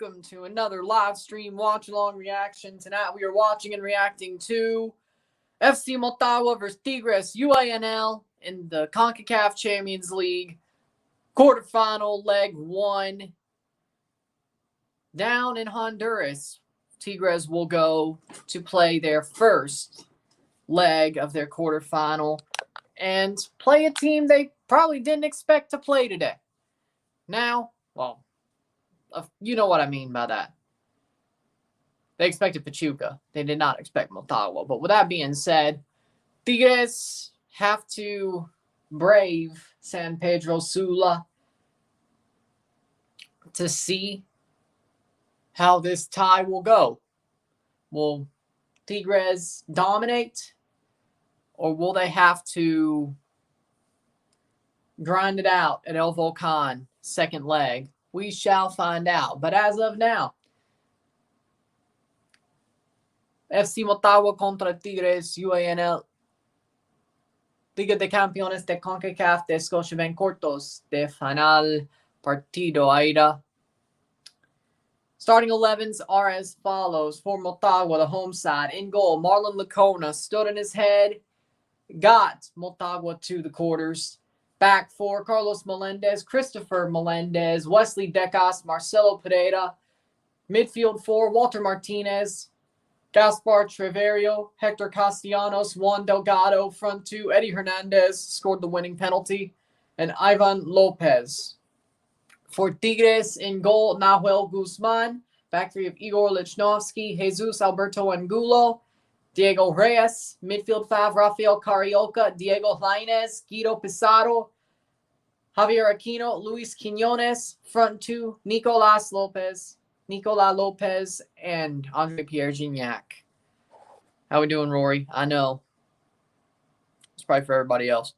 welcome to another live stream watch-along reaction. Tonight we are watching and reacting to FC Motagua versus Tigres UANL in the Concacaf Champions League quarterfinal leg 1. Down in Honduras, Tigres will go to play their first leg of their quarterfinal and play a team they probably didn't expect to play today. Now, well, you know what I mean by that. They expected Pachuca. They did not expect Motagua. But with that being said, Tigres have to brave San Pedro Sula to see how this tie will go. Will Tigres dominate, or will they have to grind it out at El Volcan second leg? We shall find out. But as of now, FC Motagua contra Tigres UANL, Liga de Campeones de Concacaf de Scotiabank Cuartos de Final Partido Aida. Starting 11s are as follows. For Motagua, the home side. In goal, Marlon Lacona stood on his head, got Motagua to the quarters. Back four, Carlos Melendez, Christopher Melendez, Wesley Decas, Marcelo Pereira. Midfield four, Walter Martinez, Gaspar Treverio, Hector Castellanos, Juan Delgado. Front two, Eddie Hernandez scored the winning penalty, and Ivan Lopez. For Tigres, in goal, Nahuel Guzman. Back three of Igor Lichnowsky, Jesus Alberto Angulo, Diego Reyes. Midfield five, Rafael Carioca, Diego Lainez, Guido Pizarro, Javier Aquino, Luis Quinones. Front two, Nicolas Lopez, and Andre Pierre Gignac. How we doing, Rory? I know. It's probably for everybody else.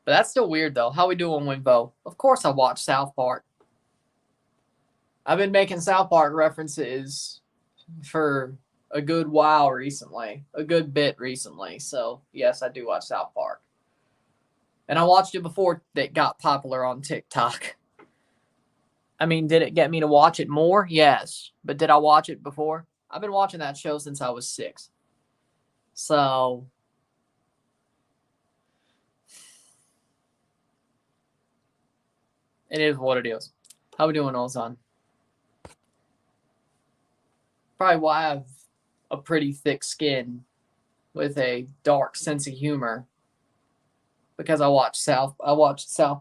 But that's still weird, though. How we doing, Winbo? Of course I watch South Park. I've been making South Park references for a good while recently. A good bit recently. So, yes, I do watch South Park. And I watched it before it got popular on TikTok. I mean, did it get me to watch it more? Yes. But did I watch it before? I've been watching that show since I was 6. So, it is what it is. How we doing, Ozan? Probably why I have a pretty thick skin with a dark sense of humor. Because I watched South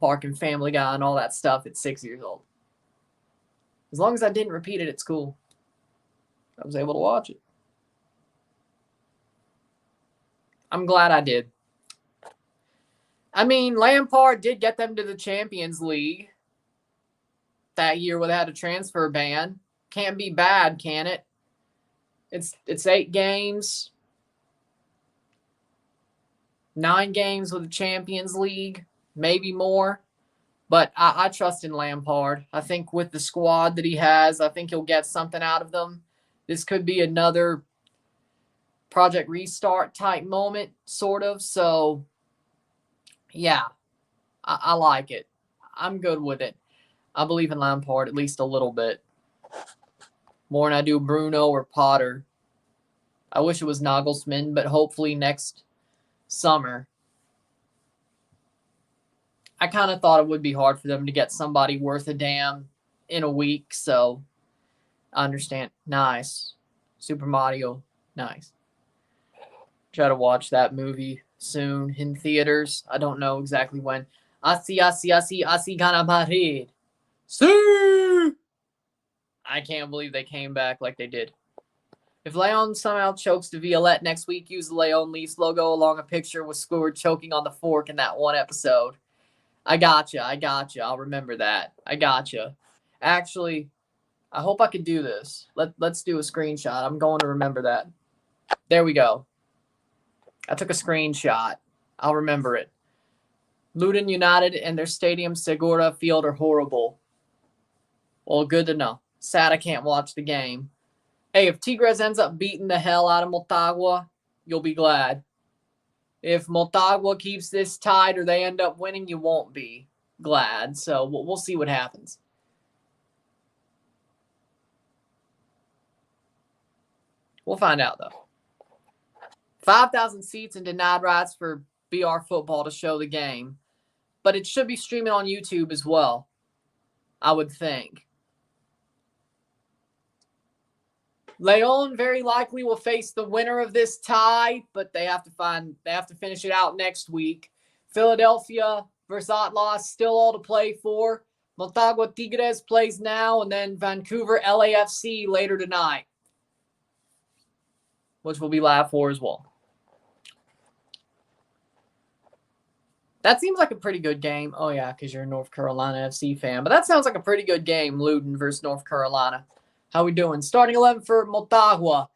Park and Family Guy and all that stuff at 6 years old. As long as I didn't repeat it at school, I was able to watch it. I'm glad I did. I mean, Lampard did get them to the Champions League that year without a transfer ban. Can't be bad, can it? It's 8 games. 9 games with the Champions League, maybe more. But I trust in Lampard. I think with the squad that he has, I think he'll get something out of them. This could be another Project Restart type moment, sort of. So, yeah, I like it. I'm good with it. I believe in Lampard at least a little bit. More than I do Bruno or Potter. I wish it was Nagelsmann, but hopefully next summer. I kind of thought it would be hard for them to get somebody worth a damn in a week, so I understand. Nice. Super Mario. Nice. Try to watch that movie soon in theaters. I don't know exactly when. Asi gana Madrid. See! I can't believe they came back like they did. If Leon somehow chokes to Violette next week, use the Leon Leafs logo along a picture with Squidward choking on the fork in that one episode. I gotcha. I'll remember that. I gotcha. Actually, I hope I could do this. Let's do a screenshot. I'm going to remember that. There we go. I took a screenshot. I'll remember it. Luton United and their Stadium Segura field are horrible. Well, good to know. Sad I can't watch the game. Hey, if Tigres ends up beating the hell out of Motagua, you'll be glad. If Motagua keeps this tied or they end up winning, you won't be glad. So we'll see what happens. We'll find out, though. 5,000 seats and denied rights for BR Football to show the game. But it should be streaming on YouTube as well, I would think. Leon very likely will face the winner of this tie, but they have to finish it out next week. Philadelphia versus Atlas, still all to play for. Motagua Tigres plays now, and then Vancouver LAFC later tonight, which will be live for as well. That seems like a pretty good game. Oh, yeah, because you're a North Carolina FC fan. But that sounds like a pretty good game, Loudoun versus North Carolina. How we doing? Starting 11 for Motagua.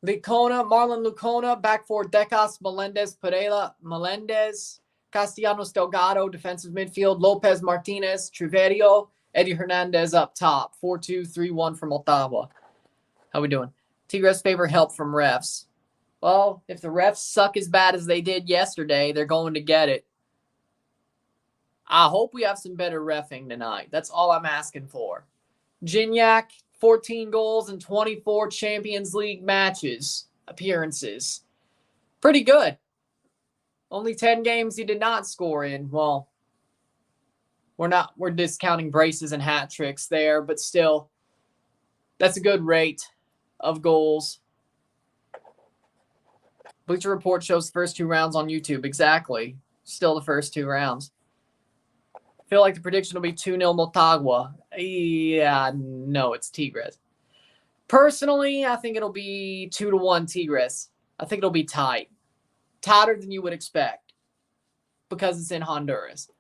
Marlon Lucona, back for Decas, Melendez, Pereira, Melendez, Castellanos Delgado, defensive midfield, Lopez Martinez, Triverio, Eddie Hernandez up top. 4-2-3-1 for Motagua. How we doing? Tigres favor help from refs. Well, if the refs suck as bad as they did yesterday, they're going to get it. I hope we have some better reffing tonight. That's all I'm asking for. Gignac, 14 goals in 24 Champions League appearances. Pretty good. Only 10 games he did not score in. Well, we're discounting braces and hat tricks there, but still, that's a good rate of goals. Bleacher Report shows the first 2 rounds on YouTube. Exactly. Still the first 2 rounds. I feel like the prediction will be 2-0 Motagua. Yeah, no, it's Tigres. Personally, I think it'll be 2-1 Tigres. I think it'll be tight. Tighter than you would expect because it's in Honduras.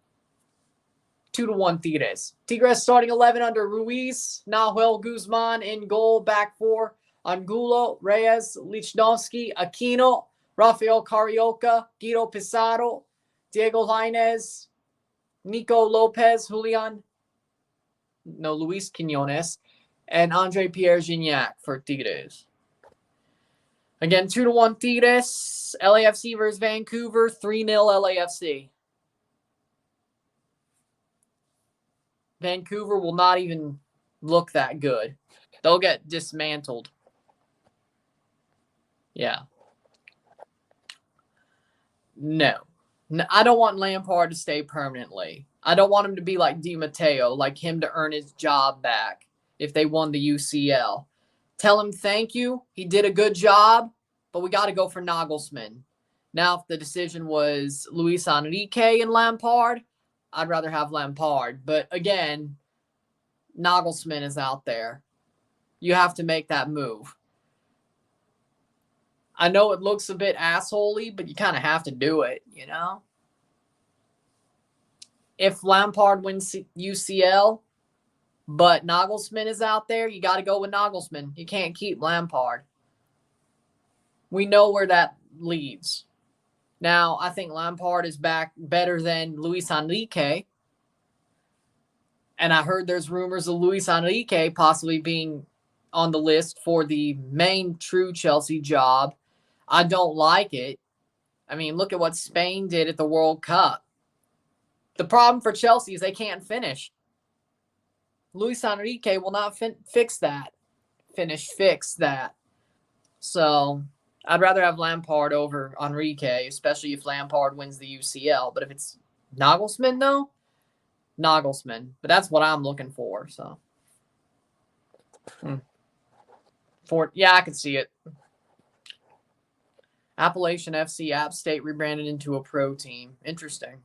2-1 Tigres. Tigres starting 11 under Ruiz, Nahuel Guzman in goal, back 4. Angulo, Reyes, Lichnowsky, Aquino, Rafael Carioca, Guido Pizarro, Diego Lainez, Nico Lopez, Luis Quinones, and Andre Pierre Gignac for Tigres. Again, 2-1 Tigres. LAFC versus Vancouver, 3-0 LAFC. Vancouver will not even look that good. They'll get dismantled. Yeah. No, I don't want Lampard to stay permanently. I don't want him to be like Di Matteo, like him to earn his job back if they won the UCL. Tell him thank you. He did a good job, but we got to go for Nagelsmann. Now, if the decision was Luis Enrique and Lampard, I'd rather have Lampard. But again, Nagelsmann is out there. You have to make that move. I know it looks a bit assholey, but you kind of have to do it, you know? If Lampard wins UCL, but Nagelsmann is out there, you got to go with Nagelsmann. You can't keep Lampard. We know where that leads. Now, I think Lampard is back better than Luis Enrique. And I heard there's rumors of Luis Enrique possibly being on the list for the main true Chelsea job. I don't like it. I mean, look at what Spain did at the World Cup. The problem for Chelsea is they can't finish. Luis Enrique will not fix that. Fix that. So I'd rather have Lampard over Enrique, especially if Lampard wins the UCL. But if it's Nagelsmann, though, Nagelsmann. But that's what I'm looking for. So, yeah, I can see it. Appalachian FC App State rebranded into a pro team. Interesting.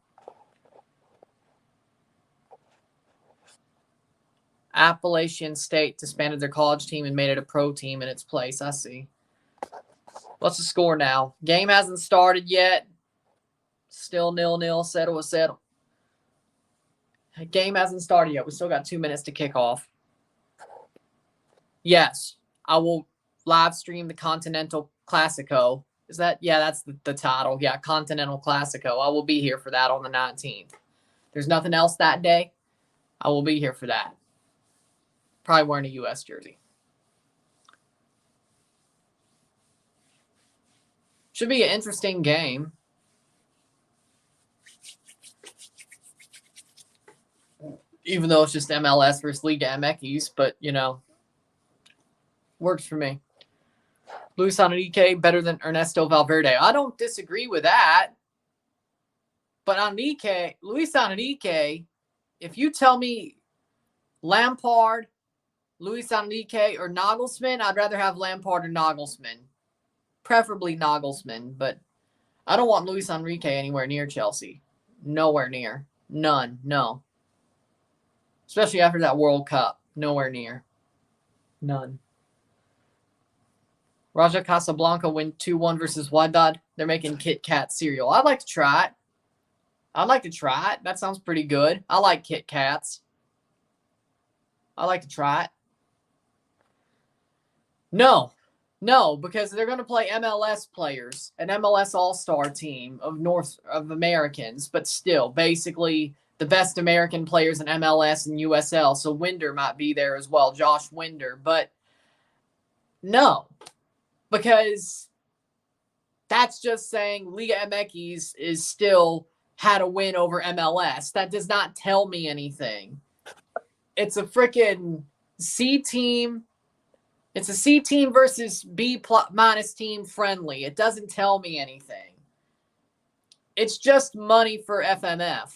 Appalachian State disbanded their college team and made it a pro team in its place. I see. What's the score now? Game hasn't started yet. Still 0-0. Settle. Game hasn't started yet. We still got 2 minutes to kick off. Yes, I will live stream the Continental Classico. Is that? Yeah, that's the title. Yeah, Continental Classico. I will be here for that on the 19th. There's nothing else that day. I will be here for that. Probably wearing a U.S. jersey. Should be an interesting game. Even though it's just MLS versus Liga MX, but, you know, works for me. Luis Enrique better than Ernesto Valverde. I don't disagree with that. But Luis Enrique, if you tell me Lampard, Luis Enrique, or Nagelsmann, I'd rather have Lampard or Nagelsmann. Preferably Nagelsmann, but I don't want Luis Enrique anywhere near Chelsea. Nowhere near. None. No. Especially after that World Cup. Nowhere near. None. Raja Casablanca win 2-1 versus Wydad. They're making Kit Kat cereal. I'd like to try it. That sounds pretty good. I like Kit Kats. I'd like to try it. No, because they're going to play MLS players, an MLS All-Star team of Americans, but still, basically the best American players in MLS and USL. So Winder might be there as well, Josh Winder. But no, because that's just saying Liga MX is still had a win over MLS. That does not tell me anything. It's a freaking C team. It's a C team versus B minus team friendly. It doesn't tell me anything. It's just money for FMF.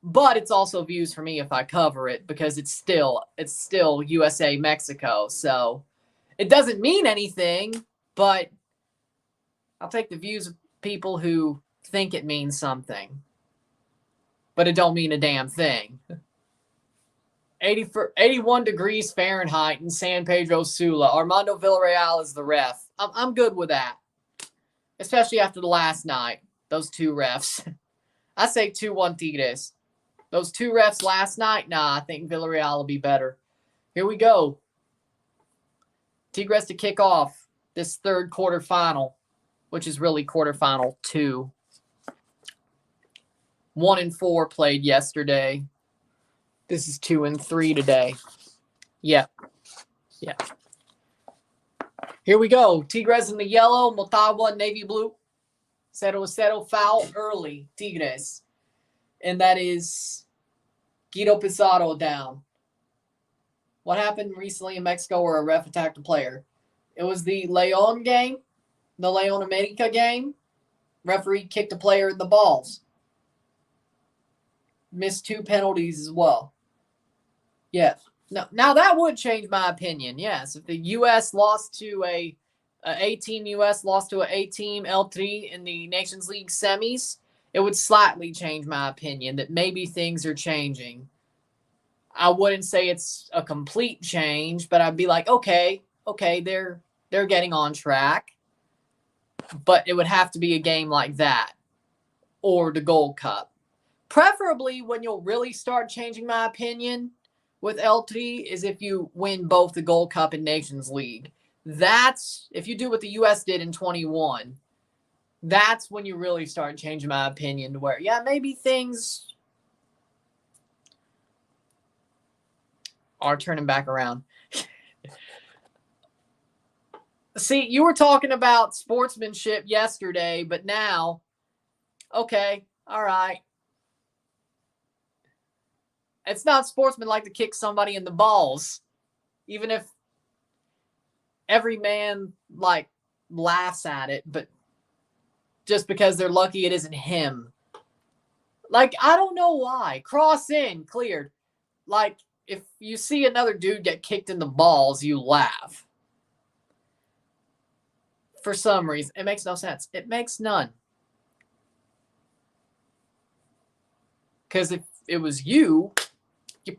But it's also views for me if I cover it because it's still USA Mexico. So it doesn't mean anything, but I'll take the views of people who think it means something. But it don't mean a damn thing. 81 degrees Fahrenheit in San Pedro Sula. Armando Villarreal is the ref. I'm good with that. Especially after the last night. Those two refs. I say 2-1 Tigres. Those two refs last night, I think Villarreal will be better. Here we go. Tigres to kick off this third quarterfinal, which is really quarterfinal 2. 1 and 4 played yesterday. This is 2 and 3 today. Yeah. Here we go. Tigres in the yellow, Motagua navy blue. 0-0 foul early, Tigres. And that is Guido Pizarro down. What happened recently in Mexico where a ref attacked a player? It was the León game, the León America game. Referee kicked a player in the balls. Missed 2 penalties as well. Yes. Now that would change my opinion. Yes, if the U.S. lost to a team U.S. lost to an A team L3 in the Nations League semis, it would slightly change my opinion that maybe things are changing. I wouldn't say it's a complete change, but I'd be like, okay, they're getting on track. But it would have to be a game like that or the Gold Cup. Preferably when you'll really start changing my opinion with L3 is if you win both the Gold Cup and Nations League. That's, if you do what the U.S. did in 21, that's when you really start changing my opinion to where, yeah, maybe things are turning back around. See, you were talking about sportsmanship yesterday, but now, okay, all right. It's not sportsmanlike to kick somebody in the balls, even if every man laughs at it, but just because they're lucky it isn't him. I don't know why. Cross in, cleared. If you see another dude get kicked in the balls, you laugh. For some reason, it makes no sense. It makes none. Because if it was you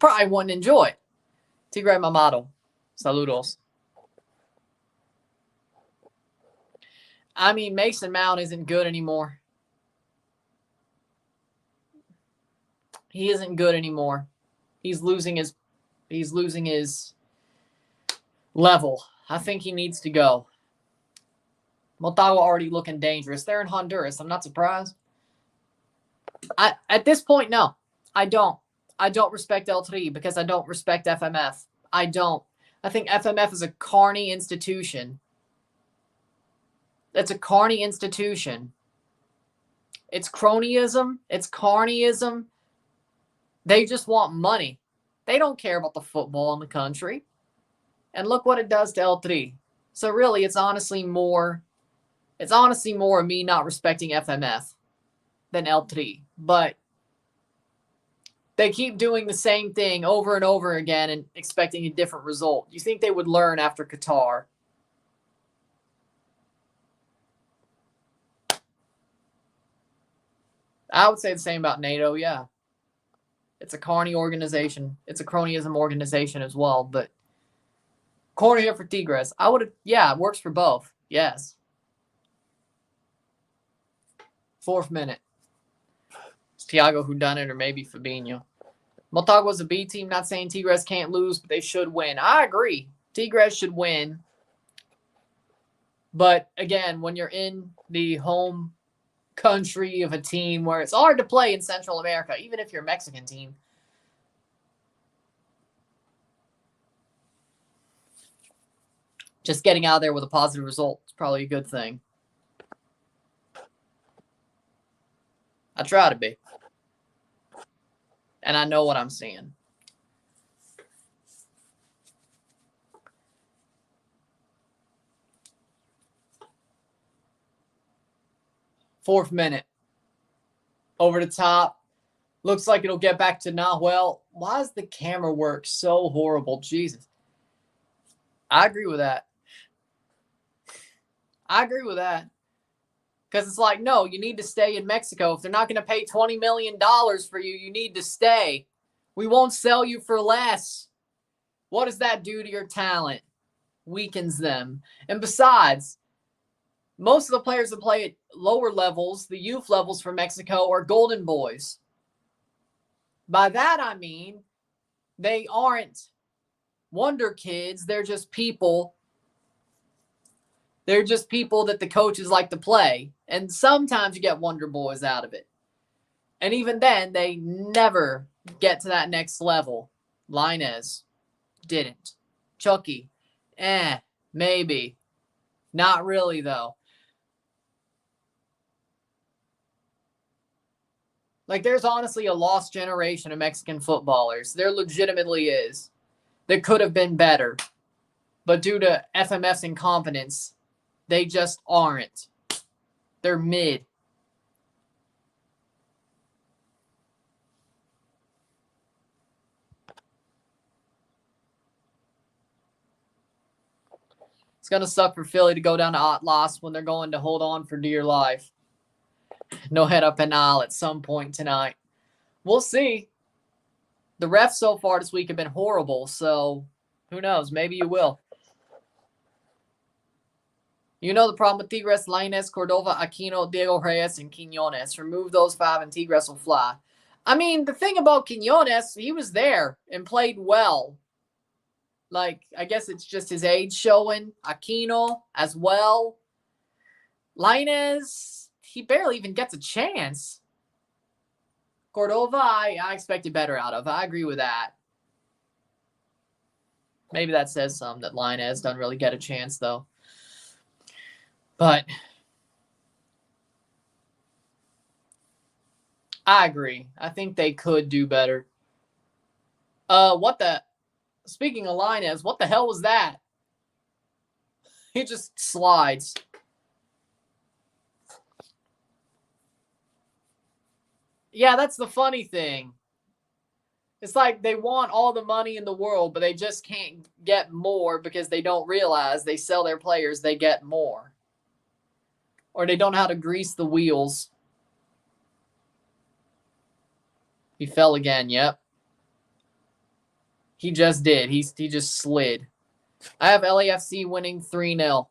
probably wouldn't enjoy it. Tigre Mamado. Saludos. I mean, Mason Mount isn't good anymore. He isn't good anymore. He's losing his level. I think he needs to go. Motagua already looking dangerous. They're in Honduras. I'm not surprised. At this point, no. I don't respect L3 because I don't respect FMF. I don't. I think FMF is a carny institution. It's a carny institution. It's cronyism. It's carnyism. They just want money. They don't care about the football in the country. And look what it does to L3. So really, it's honestly more of me not respecting FMF than El Tri. But they keep doing the same thing over and over again and expecting a different result. You think they would learn after Qatar? I would say the same about NATO, yeah. It's a carny organization. It's a cronyism organization as well, but corner here for Tigres. I would have, yeah, it works for both. Yes. 4th minute. It's Thiago who done it, or maybe Fabinho. Motagua's a B team. Not saying Tigres can't lose, but they should win. I agree. Tigres should win. But again, when you're in the home country of a team where it's hard to play in Central America, even if you're a Mexican team, just getting out there with a positive result is probably a good thing. I try to be. And I know what I'm seeing. Fourth minute. Over the top. Looks like it'll get back to Nahuel. Why does the camera work so horrible? Jesus. I agree with that. Because it's like, no, you need to stay in Mexico. If they're not going to pay $20 million for you, you need to stay. We won't sell you for less. What does that do to your talent? Weakens them. And besides, most of the players that play at lower levels, the youth levels for Mexico, are golden boys. By that I mean they aren't wonder kids. They're just people. They're just people that the coaches like to play. And sometimes you get wonder boys out of it. And even then, they never get to that next level. Lainez didn't. Chucky, maybe. Not really, though. Like, there's honestly a lost generation of Mexican footballers. There legitimately is. That could have been better. But due to FMF's incompetence, they just aren't. They're mid. It's going to suck for Philly to go down to Atlas when they're going to hold on for dear life. No head up penal at some point tonight. We'll see. The refs so far this week have been horrible, so who knows? Maybe you will. You know the problem with Tigres: Lainez, Cordova, Aquino, Diego Reyes, and Quiñones. Remove those 5 and Tigres will fly. I mean, the thing about Quiñones, he was there and played well. Like, I guess it's just his age showing. Aquino as well. Lainez, he barely even gets a chance. Cordova, I expected better out of. I agree with that. Maybe that says something that Lainez doesn't really get a chance, though. But I agree. I think they could do better. Speaking of Lainez, what the hell was that? He just slides. Yeah, that's the funny thing. It's like they want all the money in the world, but they just can't get more because they don't realize they sell their players, they get more. Or they don't know how to grease the wheels. He fell again, yep. He just did. He just slid. I have LAFC winning 3-0.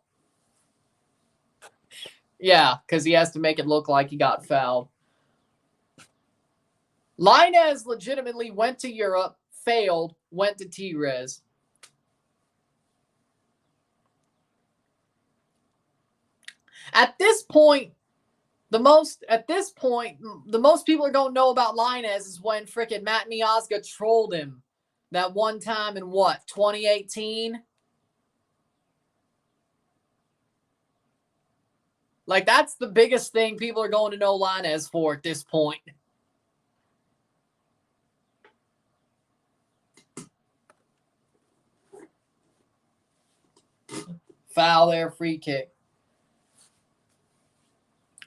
Yeah, because he has to make it look like he got fouled. Lainez legitimately went to Europe, failed, went to Tigres. At this point, the most people are going to know about Lainez is when frickin' Matt Miazga trolled him that one time in 2018? Like, that's the biggest thing people are going to know Lainez for at this point. Foul there, free kick.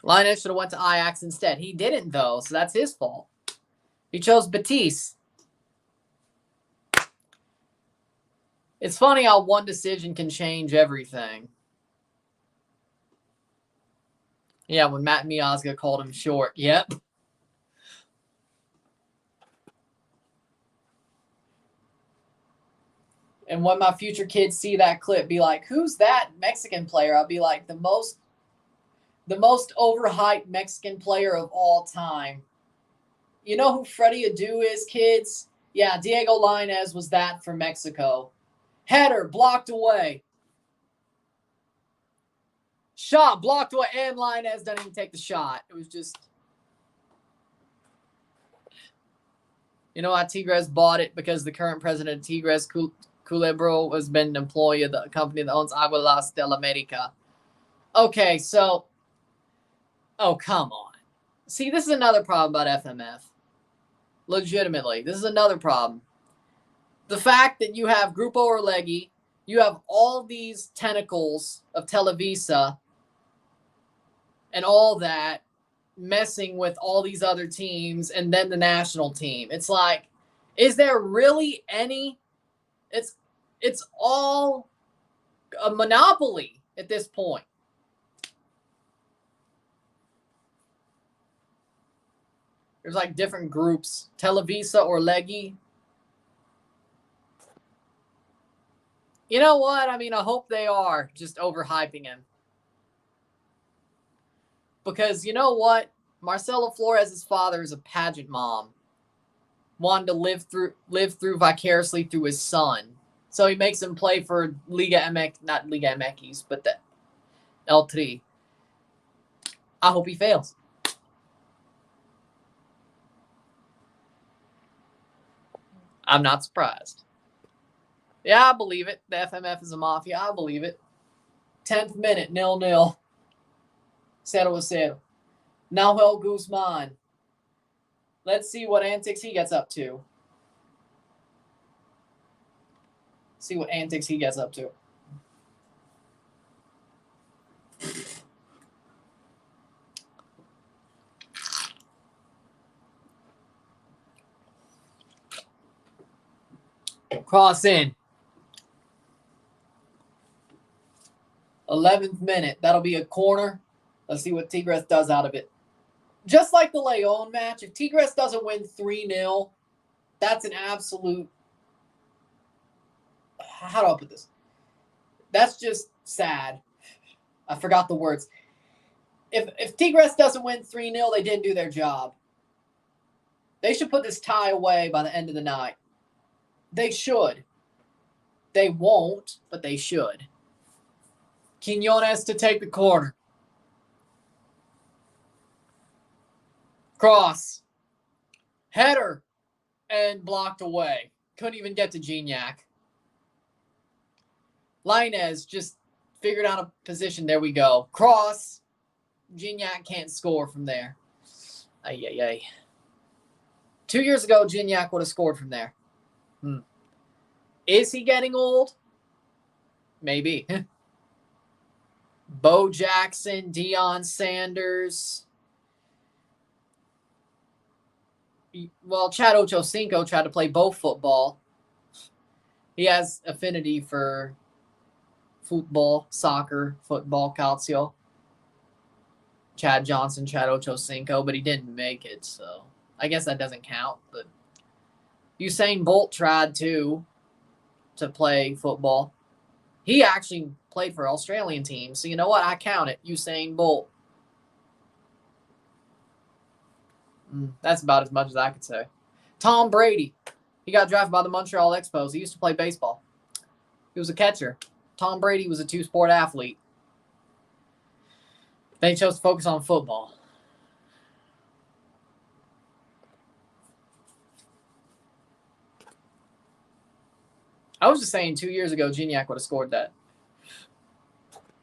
Linus should have went to Ajax instead. He didn't, though, so that's his fault. He chose Betis. It's funny how one decision can change everything. Yeah, when Matt Miazga called him short. Yep. And when my future kids see that clip, be like, who's that Mexican player? I'll be like, the most overhyped Mexican player of all time. You know who Freddie Adu is, kids? Yeah, Diego Lainez was that for Mexico. Header, blocked away. Shot, blocked away, and Lainez doesn't even take the shot. It was just... You know why Tigres bought it? Because the current president of Tigres, Culebro, has been an employee of the company that owns Aguilas del America. Okay, so... Oh, come on. See, this is another problem about FMF. Legitimately, this is another problem. The fact that you have Grupo Orlegui, you have all these tentacles of Televisa and all that messing with all these other teams and then the national team. It's like, is there really any... It's all a monopoly at this point. There's like different groups. Televisa or Orlegui. You know what? I mean, I hope they are just overhyping him. Because you know what? Marcelo Flores' father is a pageant mom. Wanted to live through vicariously through his son. So he makes him play for Liga MX, not Liga MX, but the El Tri. I hope he fails. I'm not surprised. Yeah, I believe it. The FMF is a mafia. I believe it. 10th minute, 0-0. 0-0. Nahuel Guzman. Let's see what antics he gets up to. See what antics he gets up to. Cross in. 11th minute. That'll be a corner. Let's see what Tigres does out of it. Just like the Leon match, if Tigres doesn't win 3-0, that's an absolute... How do I put this? That's just sad. I forgot the words. If Tigres doesn't win 3-0, they didn't do their job. They should put this tie away by the end of the night. They should. They won't, but they should. Quiñones to take the corner. Cross. Header. And blocked away. Couldn't even get to Gignac. Lainez just figured out a position. There we go. Cross. Gignac can't score from there. Ay. 2 years ago, Gignac would have scored from there. Is he getting old? Maybe. Bo Jackson, Deion Sanders. Well, Chad Ochocinco tried to play both football. He has affinity for football, soccer, football, calcio. Chad Johnson, Chad Ochocinco, but he didn't make it, so I guess that doesn't count. But Usain Bolt tried to play football. He actually played for Australian teams, so you know what? I count it. Usain Bolt. That's about as much as I could say. Tom Brady. He got drafted by the Montreal Expos. He used to play baseball. He was a catcher. Tom Brady was a two-sport athlete. Then he chose to focus on football. I was just saying 2 years ago, Gignac would have scored that.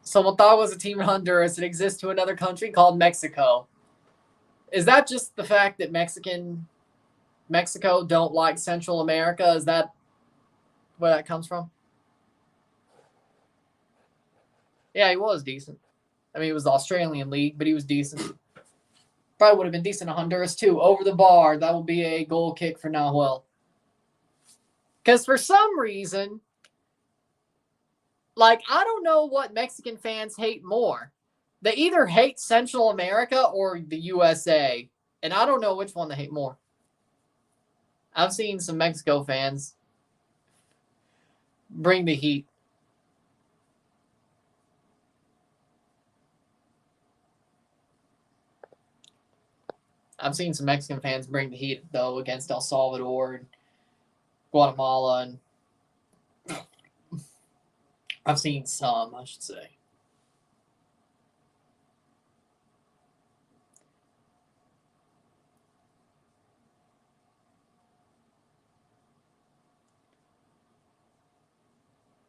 So Motagua was a team in Honduras. It exists to another country called Mexico. Is that just the fact that Mexico don't like Central America? Is that where that comes from? Yeah, he was decent. I mean, it was the Australian league, but he was decent. Probably would have been decent in Honduras too. Over the bar, that will be a goal kick for Nahuel. Because for some reason, like, I don't know what Mexican fans hate more. They either hate Central America or the USA, and I don't know which one they hate more. I've seen some Mexico fans bring the heat. I've seen some Mexican fans bring the heat, though, against El Salvador and Guatemala, and I've seen some, I should say.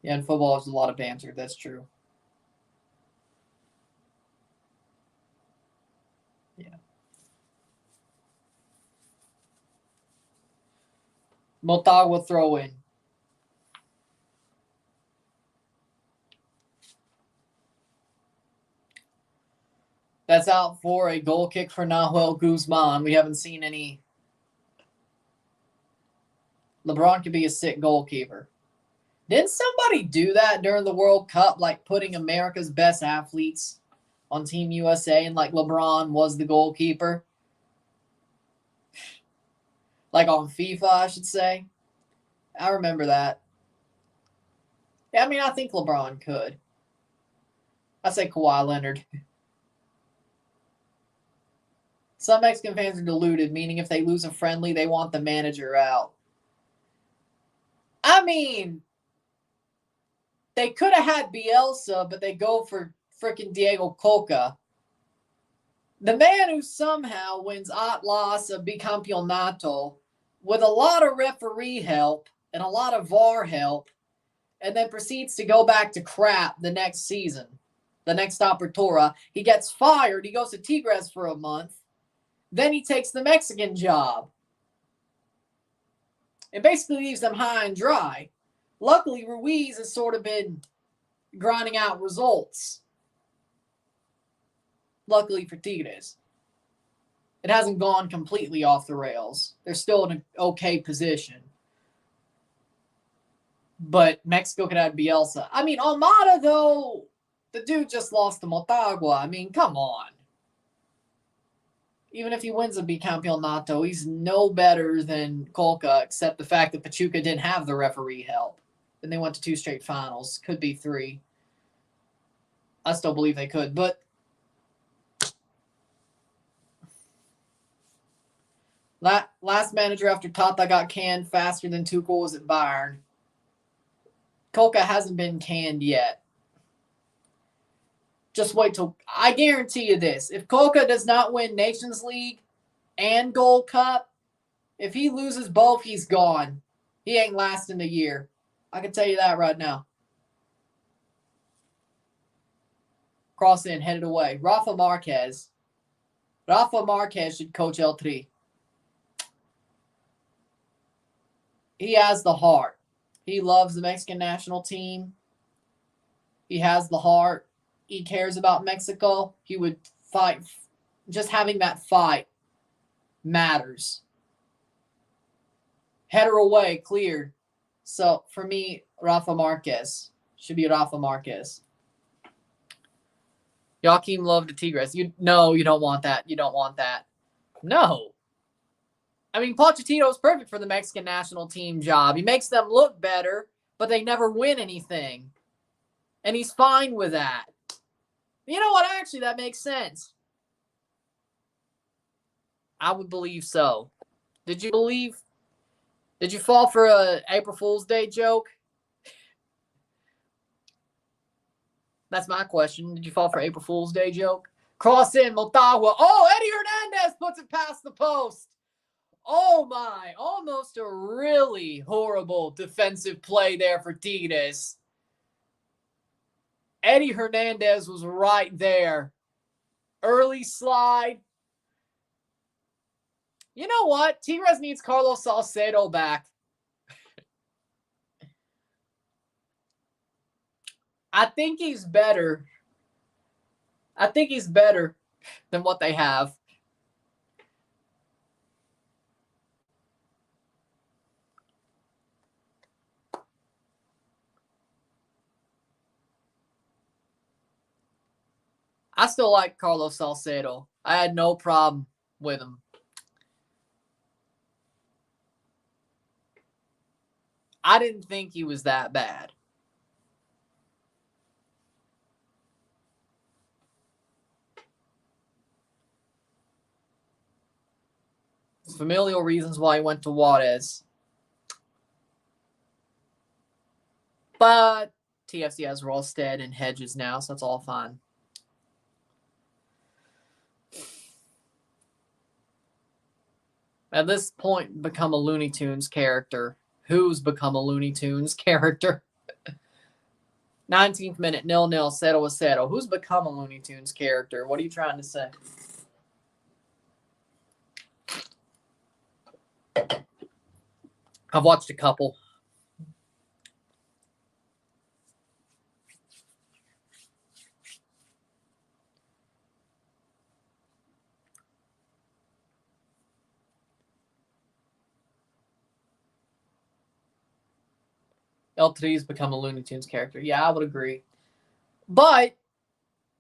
Yeah, in football, there's a lot of banter. That's true. Yeah. Motagua throw in. That's out for a goal kick for Nahuel Guzman. We haven't seen any. LeBron could be a sick goalkeeper. Didn't somebody do that during the World Cup, like putting America's best athletes on Team USA, and like LeBron was the goalkeeper? Like on FIFA, I should say. I remember that. Yeah, I mean, I think LeBron could. I say Kawhi Leonard. Some Mexican fans are deluded, meaning if they lose a friendly, they want the manager out. I mean, they could have had Bielsa, but they go for freaking Diego Coca. The man who somehow wins Atlas a Bicampeonato with a lot of referee help and a lot of VAR help, and then proceeds to go back to crap the next season, the next Apertura. He gets fired. He goes to Tigres for a month. Then he takes the Mexican job. It basically leaves them high and dry. Luckily, Ruiz has sort of been grinding out results. Luckily for Tigres. It hasn't gone completely off the rails. They're still in an okay position. But Mexico could have Bielsa. I mean, Almada, though, the dude just lost to Motagua. I mean, come on. Even if he wins a Bicampeonato, he's no better than Colca, except the fact that Pachuca didn't have the referee help. Then they went to 2 straight finals. Could be 3. I still believe they could. But last manager after Tata got canned faster than Tuchel was at Bayern. Colca hasn't been canned yet. Just wait till... I guarantee you this. If Colca does not win Nations League and Gold Cup, if he loses both, he's gone. He ain't lasting a year. I can tell you that right now. Cross in, headed away. Rafa Marquez. Rafa Marquez should coach El Tri. He has the heart. He loves the Mexican national team. He has the heart. He cares about Mexico. He would fight. Just having that fight matters. Header away, cleared. So for me, Rafa Marquez. Should be Rafa Marquez. Joaquim Love to Tigres. You don't want that. You don't want that. No. I mean, Pochettino is perfect for the Mexican national team job. He makes them look better, but they never win anything. And he's fine with that. You know what? Actually, that makes sense. I would believe so. Did you fall for a April Fool's Day joke? That's my question. Did you fall for April Fool's Day joke? Cross in, Motagua. Oh, Eddie Hernandez puts it past the post. Oh my, almost a really horrible defensive play there for Tigres. Eddie Hernandez was right there. Early slide. You know what? Tigres needs Carlos Salcedo back. I think he's better I think he's better than what they have. I still like Carlos Salcedo. I had no problem with him. I didn't think he was that bad. Familial reasons why he went to Juarez. But TFC has Rolstead and Hedges now, so that's all fine. At this point, become a Looney Tunes character. Who's become a Looney Tunes character? 19th minute, 0-0, 0-0. Who's become a Looney Tunes character? What are you trying to say? I've watched a couple. L3's become a Looney Tunes character. Yeah, I would agree. But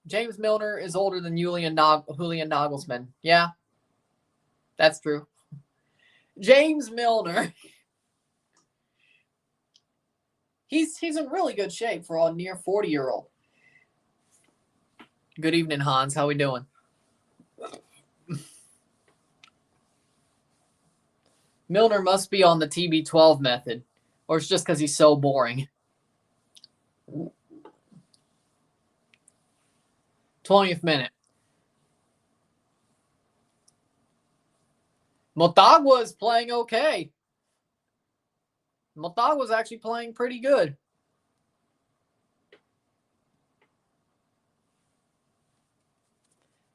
James Milner is older than Julian Nagelsmann. Yeah, that's true. James Milner, he's in really good shape for a near 40-year-old. Good evening, Hans. How we doing? Milner must be on the TB12 method, or it's just because he's so boring. 20th minute. Motagua is playing okay. Motagua's actually playing pretty good.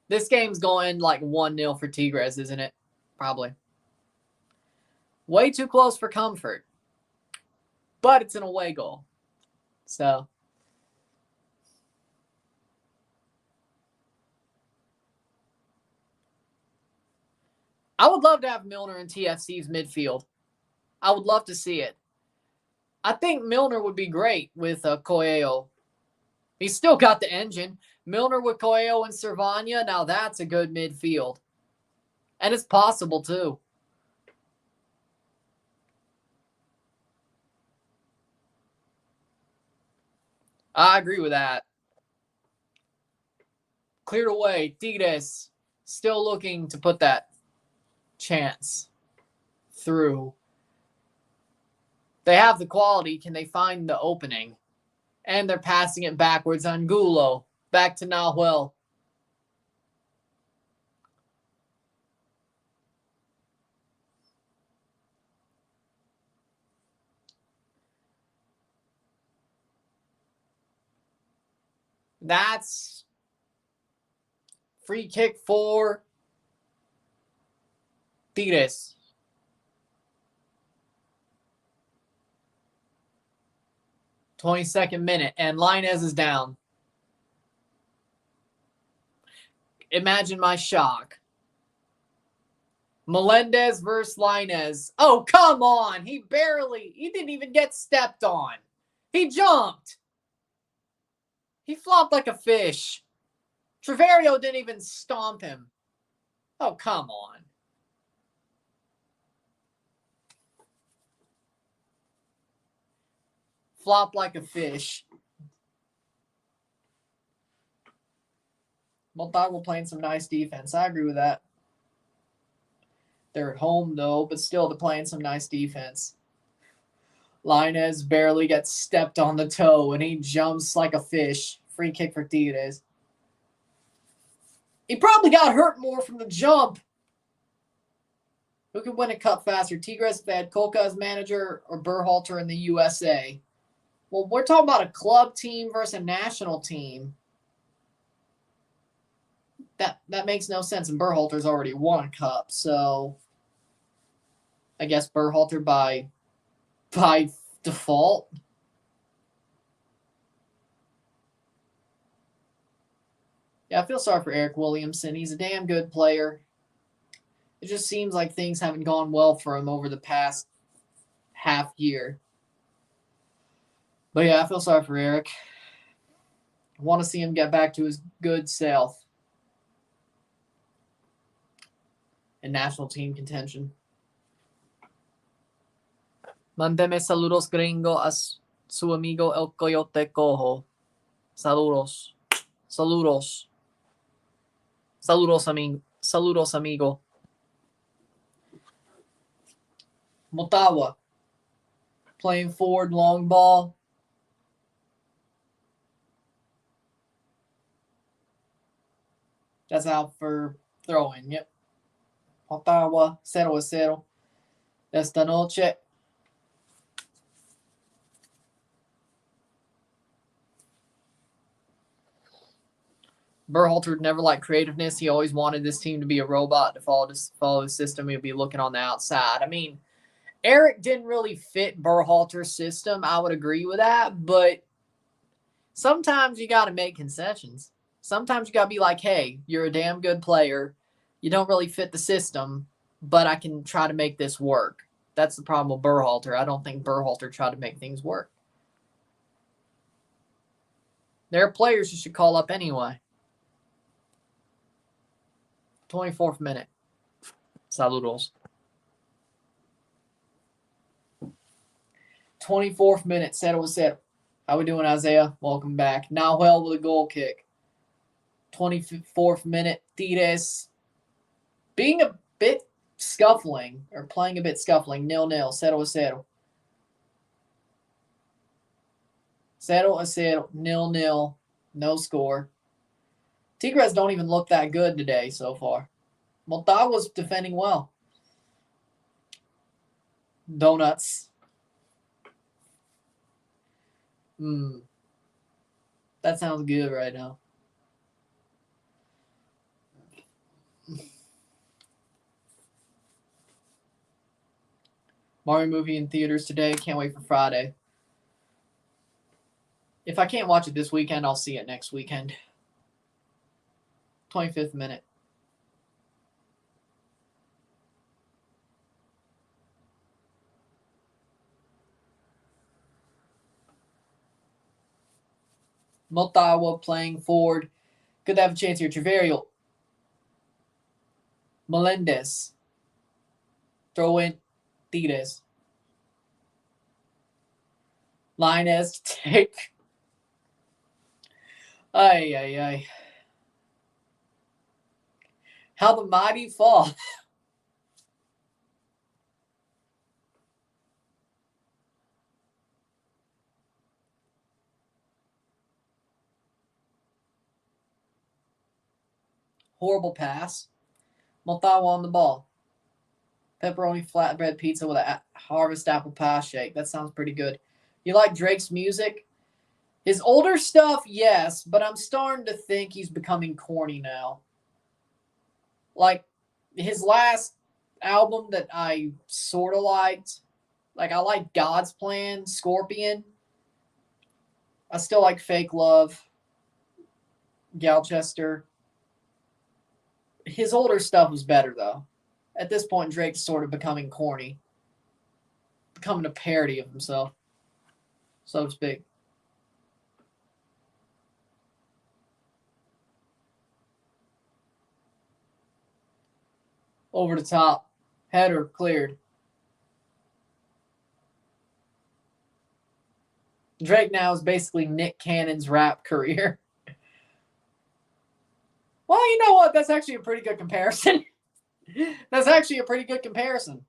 This game's going like 1-0 for Tigres, isn't it? Probably. Way too close for comfort. But it's an away goal. So. I would love to have Milner in TFC's midfield. I would love to see it. I think Milner would be great with Coelho. He's still got the engine. Milner with Coelho and Cervania, now that's a good midfield. And it's possible, too. I agree with that. Cleared away. Tigres still looking to put that chance through. They have the quality. Can they find the opening? And they're passing it backwards. Angulo. Back to Nahuel. That's free kick for Tigres. .22nd minute, and Lainez is down. Imagine my shock. Melendez versus Lainez. Oh, come on. He didn't even get stepped on. He jumped. He flopped like a fish. Treverio didn't even stomp him. Oh, come on. Flop like a fish. Motagua playing some nice defense. I agree with that. They're at home, though, but still they're playing some nice defense. Lainez barely gets stepped on the toe, and he jumps like a fish. Free kick for Tigres. He probably got hurt more from the jump. Who could win a cup faster? Tigres if they had Kolka as manager or Berhalter in the USA? Well, we're talking about a club team versus a national team. That makes no sense, and Berhalter's already won a cup, so I guess Berhalter by default. Yeah, I feel sorry for Eric Williamson. He's a damn good player. It just seems like things haven't gone well for him over the past half year. But yeah, I feel sorry for Eric. I want to see him get back to his good self in national team contention. Mándeme saludos gringo a su amigo el Coyote Cojo. Saludos. Saludos. Saludos, amigo. Saludos, amigo. Motagua. Playing forward, long ball. That's out for throwing. Yep. Motagua, 0-0. Esta noche. Berhalter never liked creativeness. He always wanted this team to be a robot to follow the system. He'd be looking on the outside. I mean, Eric didn't really fit Berhalter's system. I would agree with that, but sometimes you got to make concessions. Sometimes you got to be like, hey, you're a damn good player. You don't really fit the system, but I can try to make this work. That's the problem with Berhalter. I don't think Berhalter tried to make things work. There are players you should call up anyway. 24th minute. Saludos. 24th minute. 0-0. How we doing, Isaiah? Welcome back. Nahuel with a goal kick. 24th minute. Tigres being a bit scuffling, or playing a bit scuffling. 0-0. 0-0. 0-0. 0-0. No score. Tigres don't even look that good today so far. Motagua's defending well. Donuts. That sounds good right now. Mario movie in theaters today. Can't wait for Friday. If I can't watch it this weekend, I'll see it next weekend. 25th minute. Motagua playing forward. Could have a chance here. Treverio. Melendez. Throw in Tigres. Linez to take. Ay. How the mighty fall. Horrible pass. Motagua on the ball. Pepperoni flatbread pizza with a harvest apple pie shake. That sounds pretty good. You like Drake's music? His older stuff, yes, but I'm starting to think he's becoming corny now. Like, his last album that I sort of liked, like, I like God's Plan, Scorpion. I still like Fake Love, Galchester. His older stuff was better, though. At this point, Drake's sort of becoming corny. Becoming a parody of himself, so to speak. Over the top. Header cleared. Drake now is basically Nick Cannon's rap career. Well, you know what? That's actually a pretty good comparison. That's actually a pretty good comparison.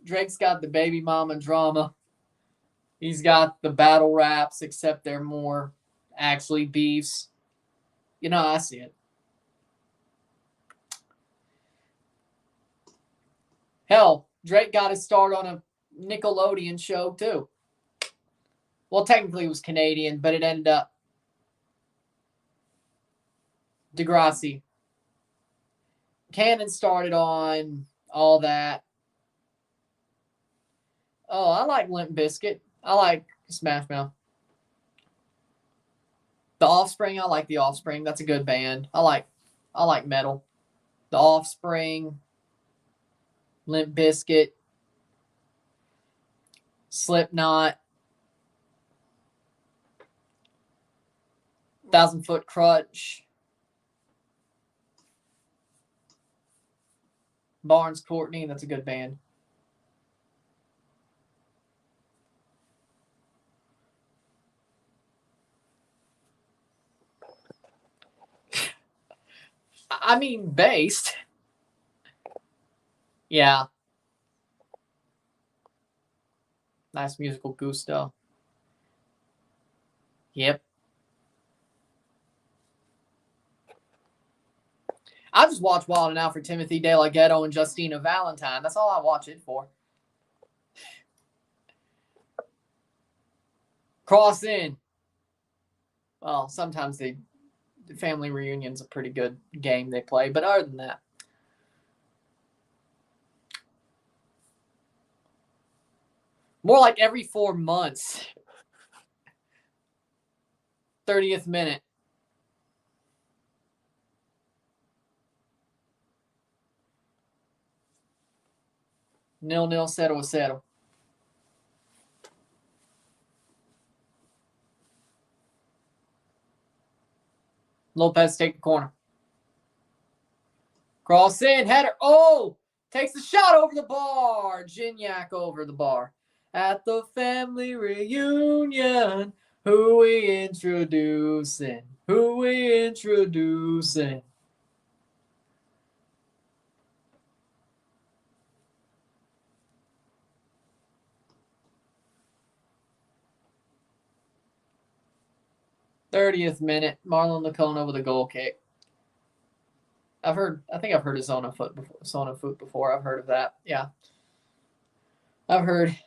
Drake's got the baby mama drama. He's got the battle raps, except they're more actually beefs. You know, I see it. Hell, Drake got his start on a Nickelodeon show, too. Well, technically it was Canadian, but it ended up Degrassi. Cannon started on all that. Oh, I like Limp Bizkit. I like Smash Mouth. The Offspring, I like The Offspring. That's a good band. I like metal. The Offspring, Limp Bizkit, Slipknot, 1,000 Foot Crutch, Barnes Courtney. That's a good band. I mean, based. Yeah. Nice musical gusto. Yep. I just watch Wild and Out for Timothy De La Ghetto and Justina Valentine. That's all I watch it for. Cross in. Well, sometimes the family reunion's a pretty good game they play, but other than that, more like every 4 months. 30th minute. Nil 0-0. Lopez take the corner. Cross in, header. Oh, takes the shot over the bar. Gignac over the bar. At the family reunion, who we introducing? Who we introducing? '30th minute, Marlon Lacona with a goal kick. I think I've heard of Zona Foot before. I've heard of that. Yeah. I've heard.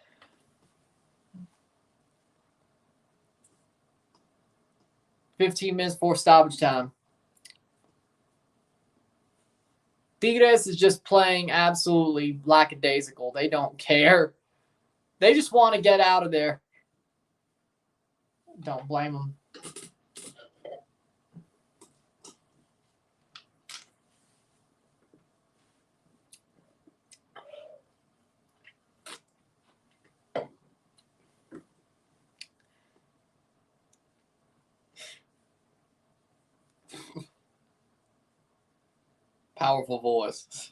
$15 for stoppage time. Tigres is just playing absolutely lackadaisical. They don't care. They just want to get out of there. Don't blame them. Powerful voice.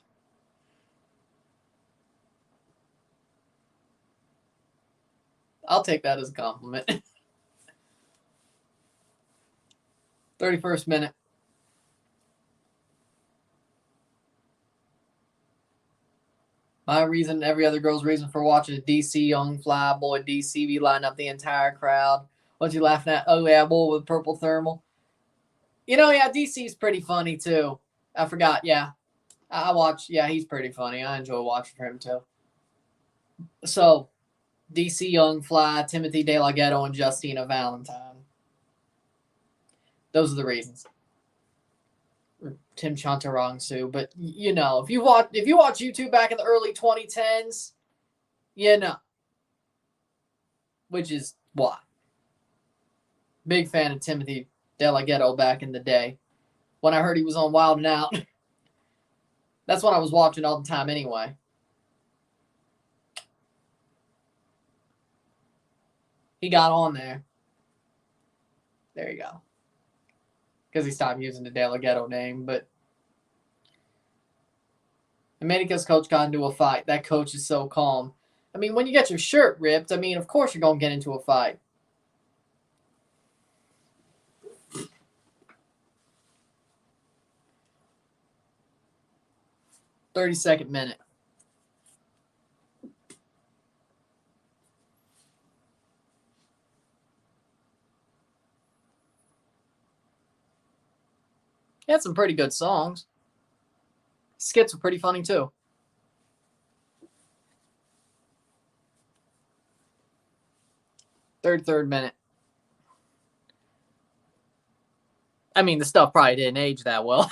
I'll take that as a compliment. 31st minute. My reason, every other girl's reason for watching DC Young Fly Boy DC be lighting up the entire crowd. What you laughing at? Oh yeah, boy with purple thermal. Yeah, DC's pretty funny too. I forgot. Yeah, I watch. Yeah, he's pretty funny. I enjoy watching for him too. So, DC Young Fly, Timothy De La Ghetto, and Justina Valentine. Those are the reasons. Tim Chantarangsu, but if you watch YouTube back in the early 2010s, which is why. Big fan of Timothy De La Ghetto back in the day. When I heard he was on Wild and Out, that's when I was watching all the time anyway. He got on there. There you go. Because he stopped using the De La Ghetto name, but America's coach got into a fight. That coach is so calm. I mean, when you get your shirt ripped, of course you're going to get into a fight. '32nd minute. He had some pretty good songs. Skits were pretty funny too. 33rd minute. The stuff probably didn't age that well.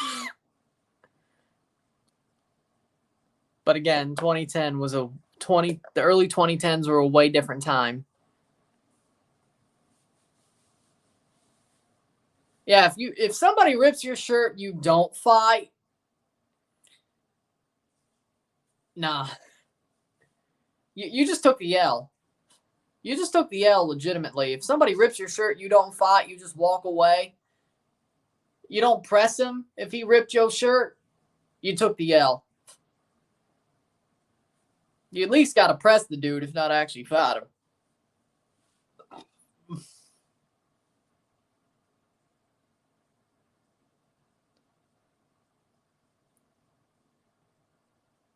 But again, 2010 was the early 2010s were a way different time. Yeah, if somebody rips your shirt, you don't fight. Nah. You just took the L. You just took the L legitimately. If somebody rips your shirt, you don't fight, you just walk away. You don't press him if he ripped your shirt, you took the L. You at least got to press the dude, if not actually fight him.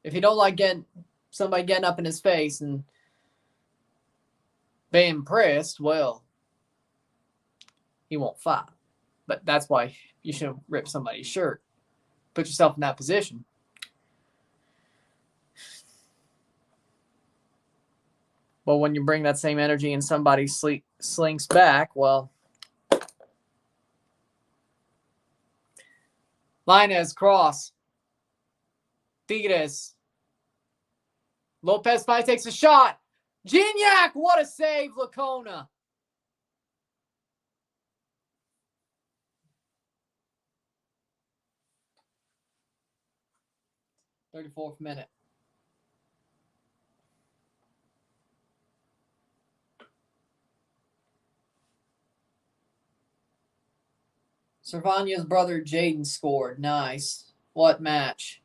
If you don't like somebody getting up in his face and being pressed, well, he won't fight. But that's why you shouldn't rip somebody's shirt. Put yourself in that position. But when you bring that same energy and somebody slinks back, well, Linez cross. Tigres. Lopez finally takes a shot. Gignac, what a save, Lacona. .34th minute. Cervanya's brother Jaden scored. Nice. What match?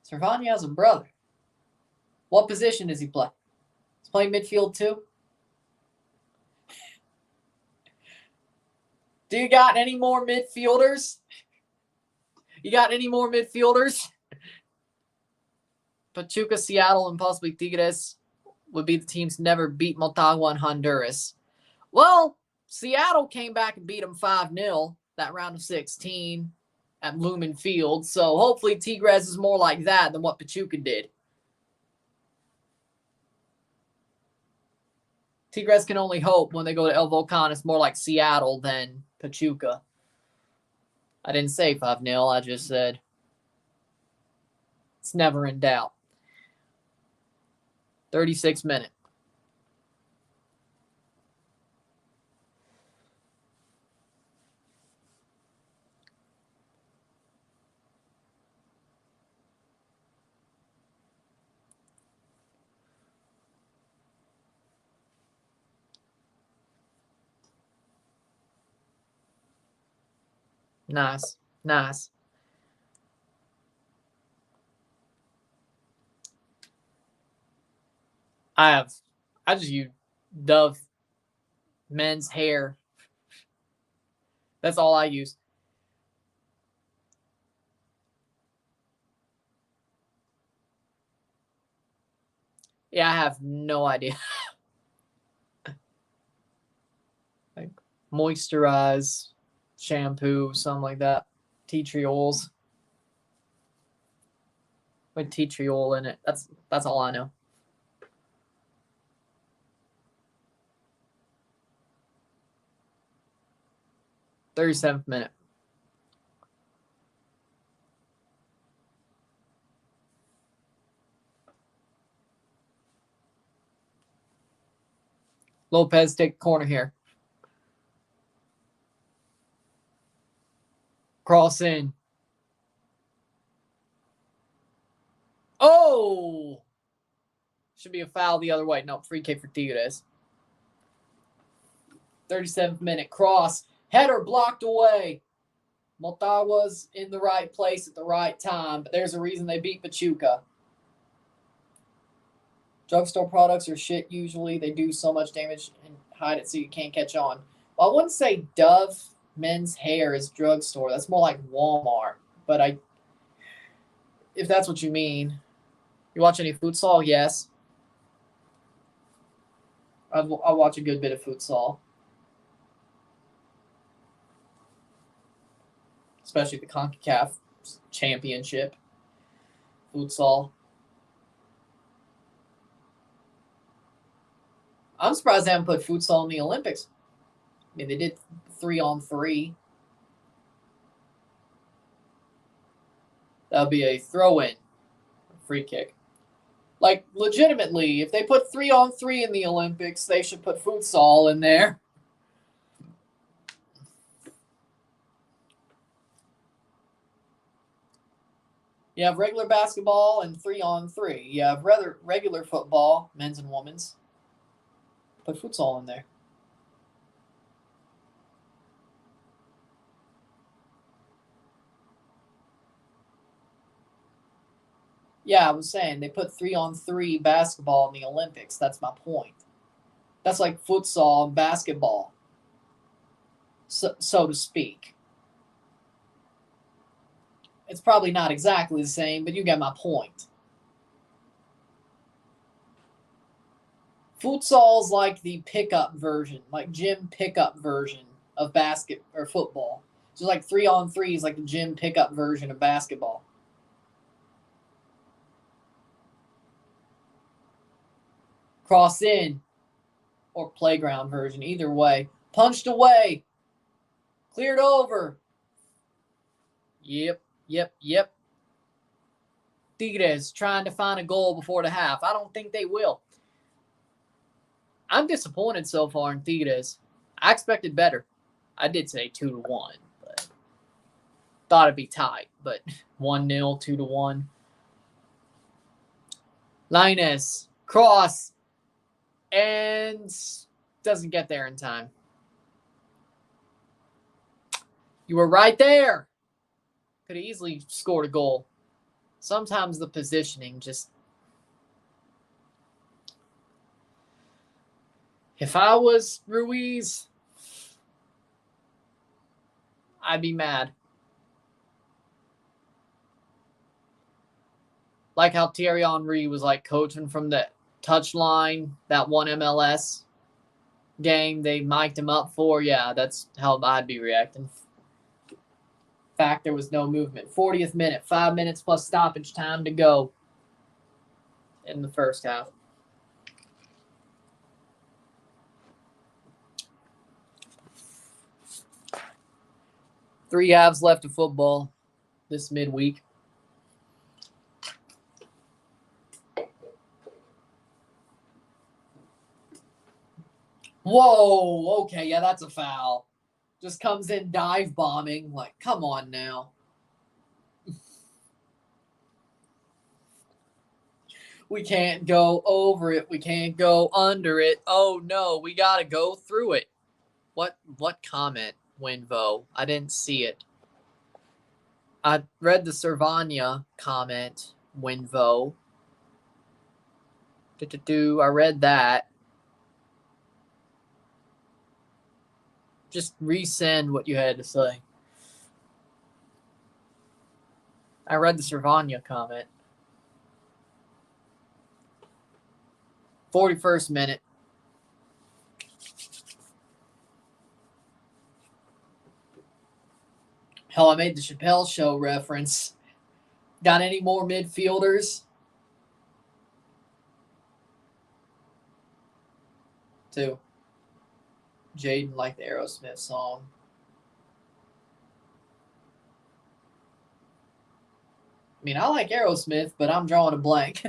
Cervanya has a brother. What position does he play? He's playing midfield too? Do you got any more midfielders? You got any more midfielders? Pachuca, Seattle, and possibly Tigres would be the teams to never beat Motagua and Honduras. Well, Seattle came back and beat them 5-0 that round of 16 at Lumen Field. So hopefully Tigres is more like that than what Pachuca did. Tigres can only hope when they go to El Volcan it's more like Seattle than Pachuca. I didn't say 5-0. I just said it's never in doubt. 36th minute. Nice. Nice. I just use Dove men's hair. That's all I use. Yeah, I have no idea. Like moisturize, shampoo, something like that. Tea tree oils. With tea tree oil in it. That's all I know. .37th minute. Lopez take the corner here. Cross in. Oh! Should be a foul the other way. No, free kick for Tigres. 37th minute. Cross. Header blocked away. Motagua's in the right place at the right time, but there's a reason they beat Pachuca. Drugstore products are shit usually. They do so much damage and hide it so you can't catch on. Well, I wouldn't say Dove men's hair is drugstore. That's more like Walmart. But if that's what you mean. You watch any futsal? Yes. I watch a good bit of futsal. Especially the Concacaf championship. Futsal. I'm surprised they haven't put futsal in the Olympics. I mean, they did 3-on-3. That would be a throw-in. Free kick. Like, legitimately, if they put 3-on-3 in the Olympics, they should put futsal in there. You have regular basketball and 3-on-3. You have regular football, men's and women's. Put futsal in there. Yeah, I was saying they put 3-on-3 basketball in the Olympics. That's my point. That's like futsal and basketball, so to speak. It's probably not exactly the same, but you get my point. Futsal's like the pickup version, like gym pickup version of basket or football. So like 3-on-3 is like the gym pickup version of basketball. Cross in or playground version, either way. Punched away. Cleared over. Yep. Tigres trying to find a goal before the half. I don't think they will. I'm disappointed so far in Tigres. I expected better. I did say 2-1, but thought it'd be tight. But 1-0, 2-1. Linus, cross, and doesn't get there in time. You were right there. Could have easily scored a goal. Sometimes the positioning just... If I was Ruiz, I'd be mad. Like how Thierry Henry was like coaching from the touchline, that one MLS game they mic'd him up for. Yeah, that's how I'd be reacting. In fact, there was no movement. 40th minute, 5 minutes plus stoppage time to go in the first half. Three halves left of football this midweek. Whoa, okay, yeah, that's a foul. Just comes in dive bombing. Like, come on now. We can't go over it. We can't go under it. Oh, no, we got to go through it. What comment, Winvo? I didn't see it. I read the Servania comment, Winvo. I read that. Just resend what you had to say. I read the Servania comment. 41st minute. Hell, I made the Chappelle Show reference. Got any more midfielders? 2. Jaden liked the Aerosmith song. I mean, I like Aerosmith, but I'm drawing a blank.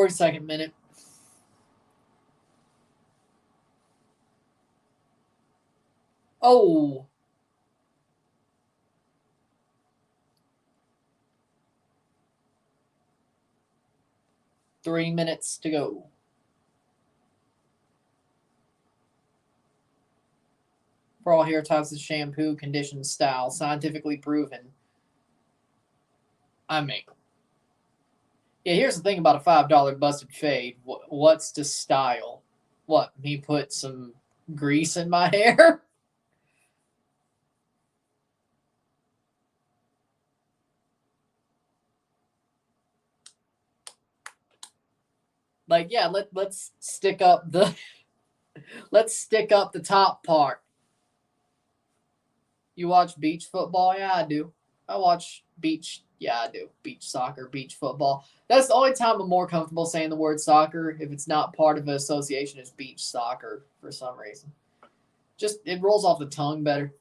Second minute. Oh. Three minutes to go. For all hair types of shampoo, condition, style, scientifically proven. I mean, yeah, here's the thing about a $5 busted fade. What's the style? What, me put some grease in my hair? Like, yeah, let's stick up the top part. You watch beach football? Yeah, I do. I watch beach. Yeah, I do. Beach soccer, beach football. That's the only time I'm more comfortable saying the word soccer if it's not part of an association is beach soccer for some reason. Just, it rolls off the tongue better.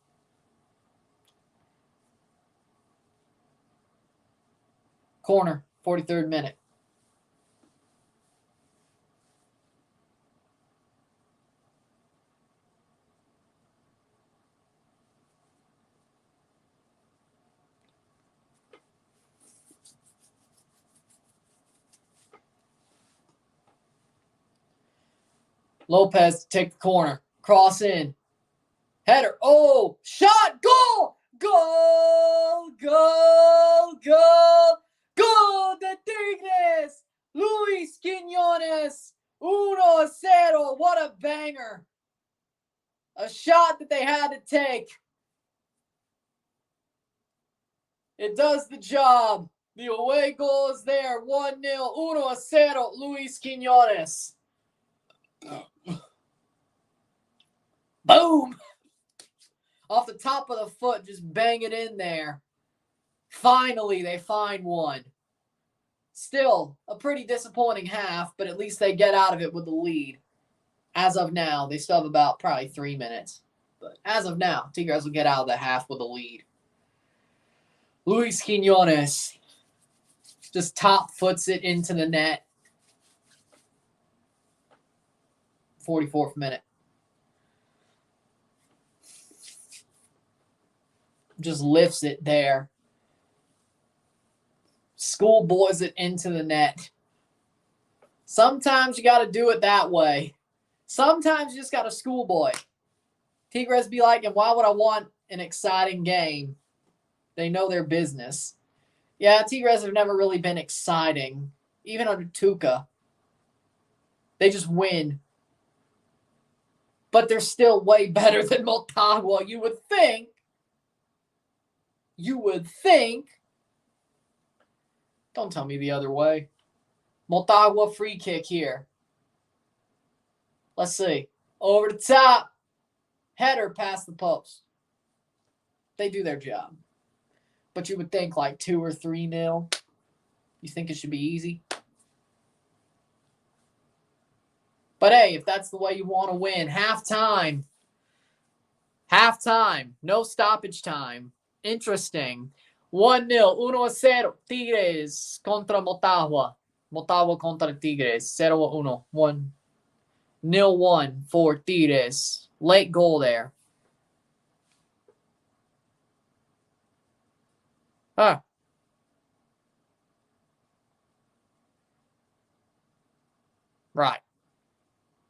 Corner, 43rd minute. Lopez to take the corner. Cross in. Header. Oh, shot. Goal. Goal. Goal. Goal. Goal de Tigres. Luis Quiñones. 1-0. What a banger. A shot that they had to take. It does the job. The away goal is there. 1-0. 1-0. Luis Quiñones. Boom. Off the top of the foot, just bang it in there. Finally, they find one. Still, a pretty disappointing half, but at least they get out of it with the lead. As of now, they still have about probably 3 minutes. But as of now, Tigres will get out of the half with a lead. Luis Quiñones just top foots it into the net. 44th minute. Just lifts it there. Schoolboys it into the net. Sometimes you got to do it that way. Sometimes you just got to schoolboy. Tigres be like, and why would I want an exciting game? They know their business. Yeah, Tigres have never really been exciting. Even under Tuca. They just win. But they're still way better than Motagua, you would think. You would think. Don't tell me the other way. Motagua free kick here. Let's see. Over the top. Header past the post. They do their job. But you would think like 2 or 3-0. You think it should be easy? But hey, if that's the way you want to win, halftime. Halftime. No stoppage time. Interesting. 1-0. 1-0. Tigres contra Motagua. Motagua contra Tigres. 0-1. 1-0-1 for Tigres. Late goal there. Huh. Right.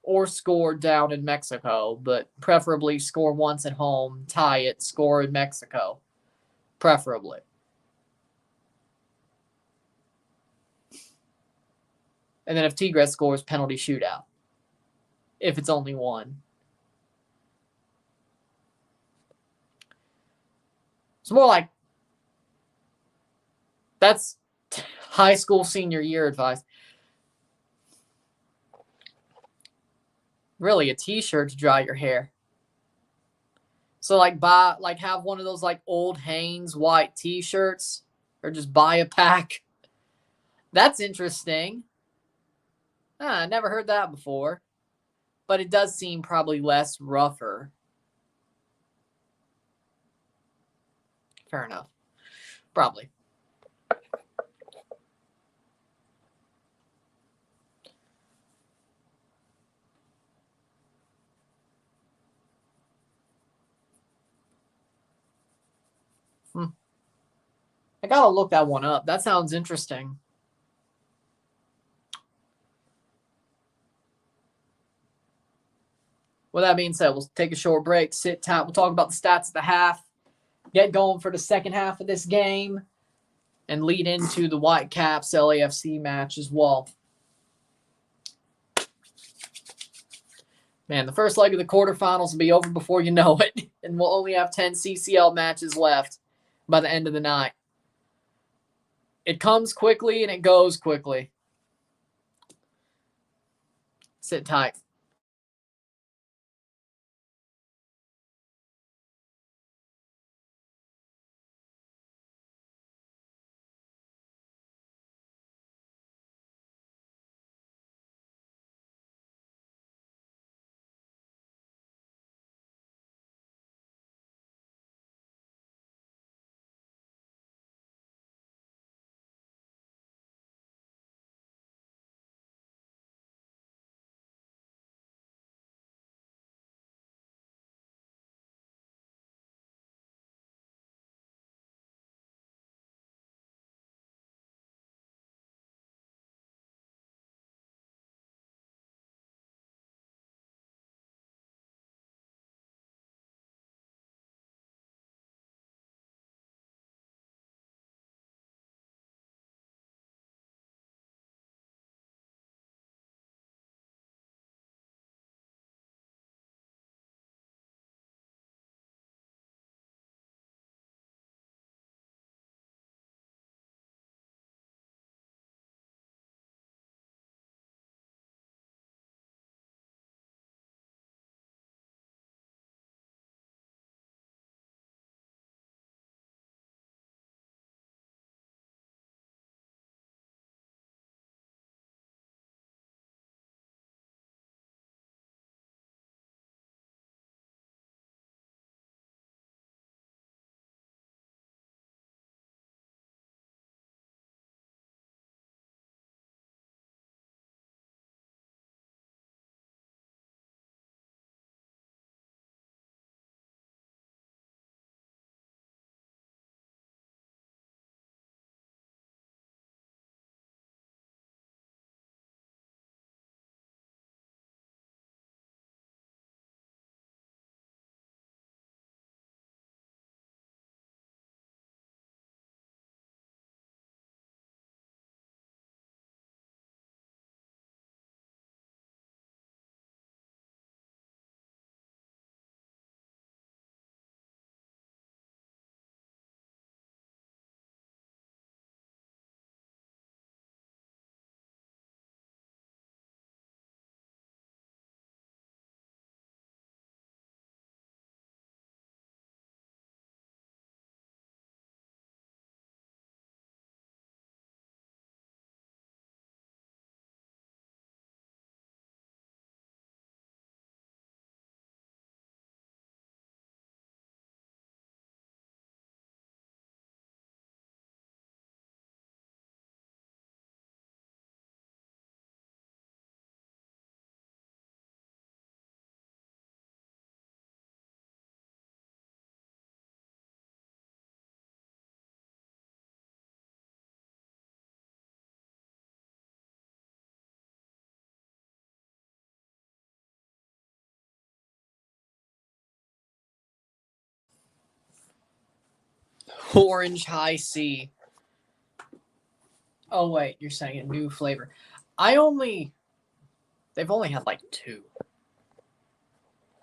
Or score down in Mexico, but preferably score once at home, tie it, score in Mexico. Preferably. And then if Tigres scores, penalty shootout. If it's only one. It's more like that's high school senior year advice. Really, a t-shirt to dry your hair. So have one of those like old Hanes white t-shirts or just buy a pack. That's interesting. I never heard that before. But it does seem probably less rougher. Fair enough. Probably. I gotta look that one up. That sounds interesting. With that being said, we'll take a short break, sit tight. We'll talk about the stats of the half, get going for the second half of this game, and lead into the Whitecaps LAFC match as well. Man, the first leg of the quarterfinals will be over before you know it, and we'll only have 10 CCL matches left by the end of the night. It comes quickly and it goes quickly. Sit tight. Orange high C. Oh, wait. You're saying a new flavor. They've only had like 2.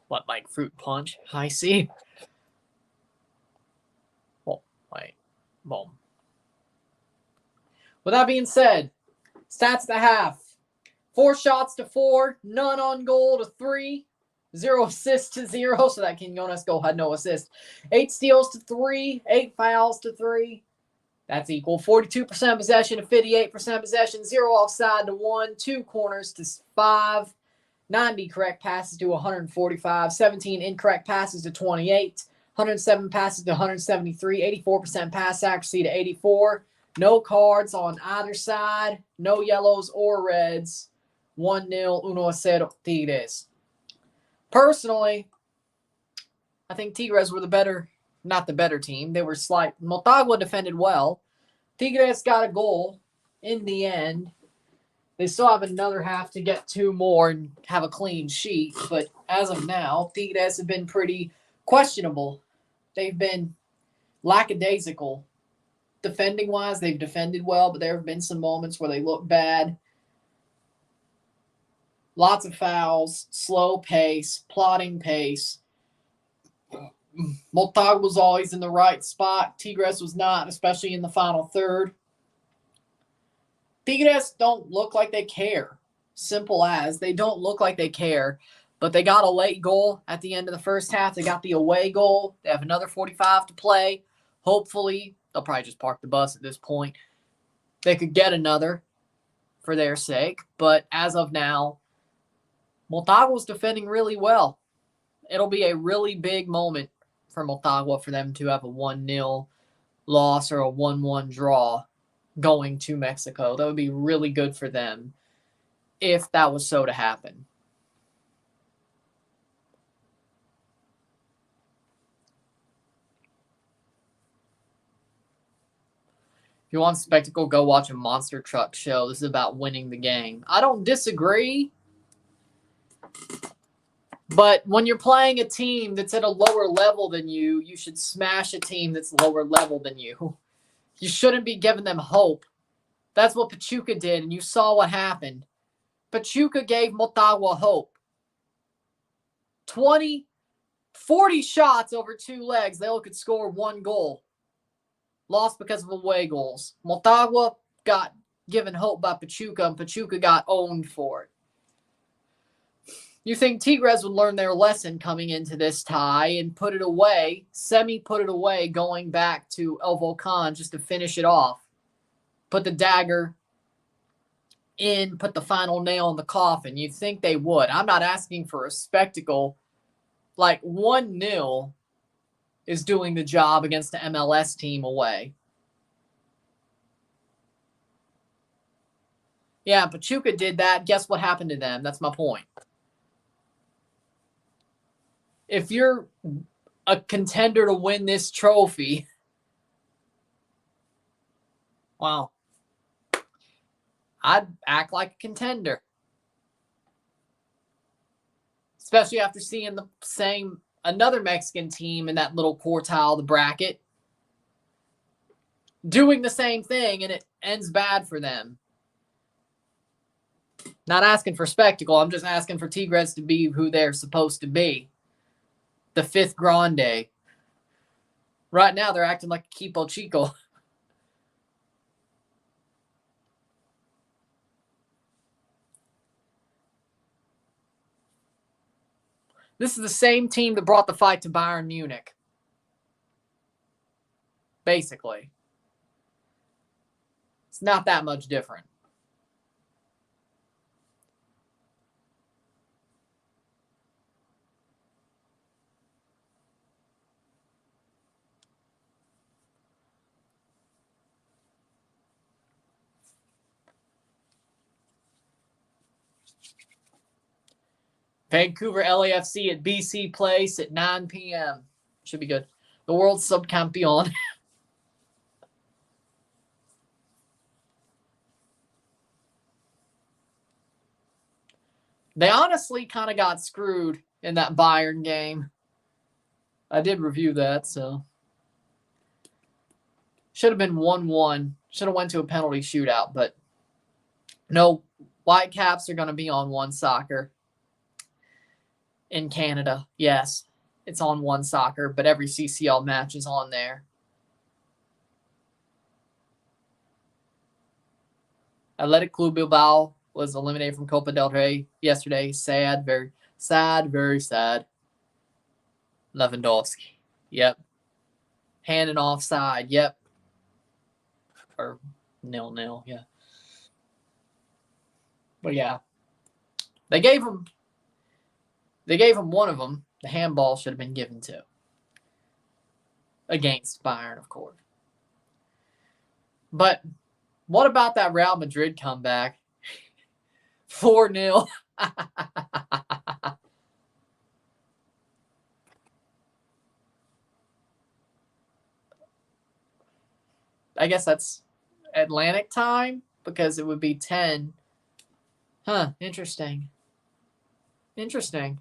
What, like fruit punch? High C? Oh, wait. Boom. With that being said, stats to half. 4 shots to 4, none on goal to 3, 0 assists to 0, so that Quinones goal had no assist. 8 steals to 3, 8 fouls to 3. That's equal 42% possession to 58% possession, 0 offside to 1, 2 corners to 5, 90 correct passes to 145, 17 incorrect passes to 28, 107 passes to 173, 84% pass accuracy to 84. No cards on either side, no yellows or reds. 1-0, 1-0 Tigres. Personally, I think Tigres were not the better team. They were slight. Motagua defended well. Tigres got a goal in the end. They still have another half to get 2 more and have a clean sheet. But as of now, Tigres have been pretty questionable. They've been lackadaisical. Defending-wise, they've defended well, but there have been some moments where they look bad. Lots of fouls, slow pace, plodding pace. Motagua was always in the right spot. Tigres was not, especially in the final third. Tigres don't look like they care. Simple as. They don't look like they care. But they got a late goal at the end of the first half. They got the away goal. They have another 45 to play. Hopefully, they'll probably just park the bus at this point. They could get another for their sake. But as of now, Motagua's defending really well. It'll be a really big moment for Motagua for them to have a 1-0 loss or a 1-1 draw going to Mexico. That would be really good for them if that was so to happen. If you want spectacle, go watch a monster truck show. This is about winning the game. I don't disagree. But when you're playing a team that's at a lower level than you, you should smash a team that's lower level than you. You shouldn't be giving them hope. That's what Pachuca did, and you saw what happened. Pachuca gave Motagua hope. 40 shots over 2 legs. They all could score 1 goal. Lost because of away goals. Motagua got given hope by Pachuca, and Pachuca got owned for it. You think Tigres would learn their lesson coming into this tie and put it away, put it away, going back to El Volcan just to finish it off. Put the dagger in, put the final nail in the coffin. You'd think they would. I'm not asking for a spectacle. Like 1-0 is doing the job against the MLS team away. Yeah, Pachuca did that. Guess what happened to them? That's my point. If you're a contender to win this trophy, well, I'd act like a contender. Especially after seeing another Mexican team in that little quartile of the bracket doing the same thing, and it ends bad for them. Not asking for spectacle. I'm just asking for Tigres to be who they're supposed to be. The 5th Grande. Right now, they're acting like a Equipo Chico. This is the same team that brought the fight to Bayern Munich. Basically. It's not that much different. Vancouver LAFC at BC Place at 9 p.m. Should be good. The World Subcampeon. They honestly kind of got screwed in that Bayern game. I did review that, so. Should have been 1-1. Should have went to a penalty shootout, but no. Whitecaps are going to be on One Soccer in Canada. Yes, it's on One Soccer, but every CCL match is on there. Athletic Club Bilbao was eliminated from Copa del Rey yesterday. Sad, very sad, very sad. Lewandowski. Yep. Hand and offside. Yep. Or 0-0. Yeah. But yeah, they gave him one of them. The handball should have been given to against Bayern, of course. But what about that Real Madrid comeback? 4-0. I guess that's Atlantic time because it would be 10. Huh, interesting. Interesting.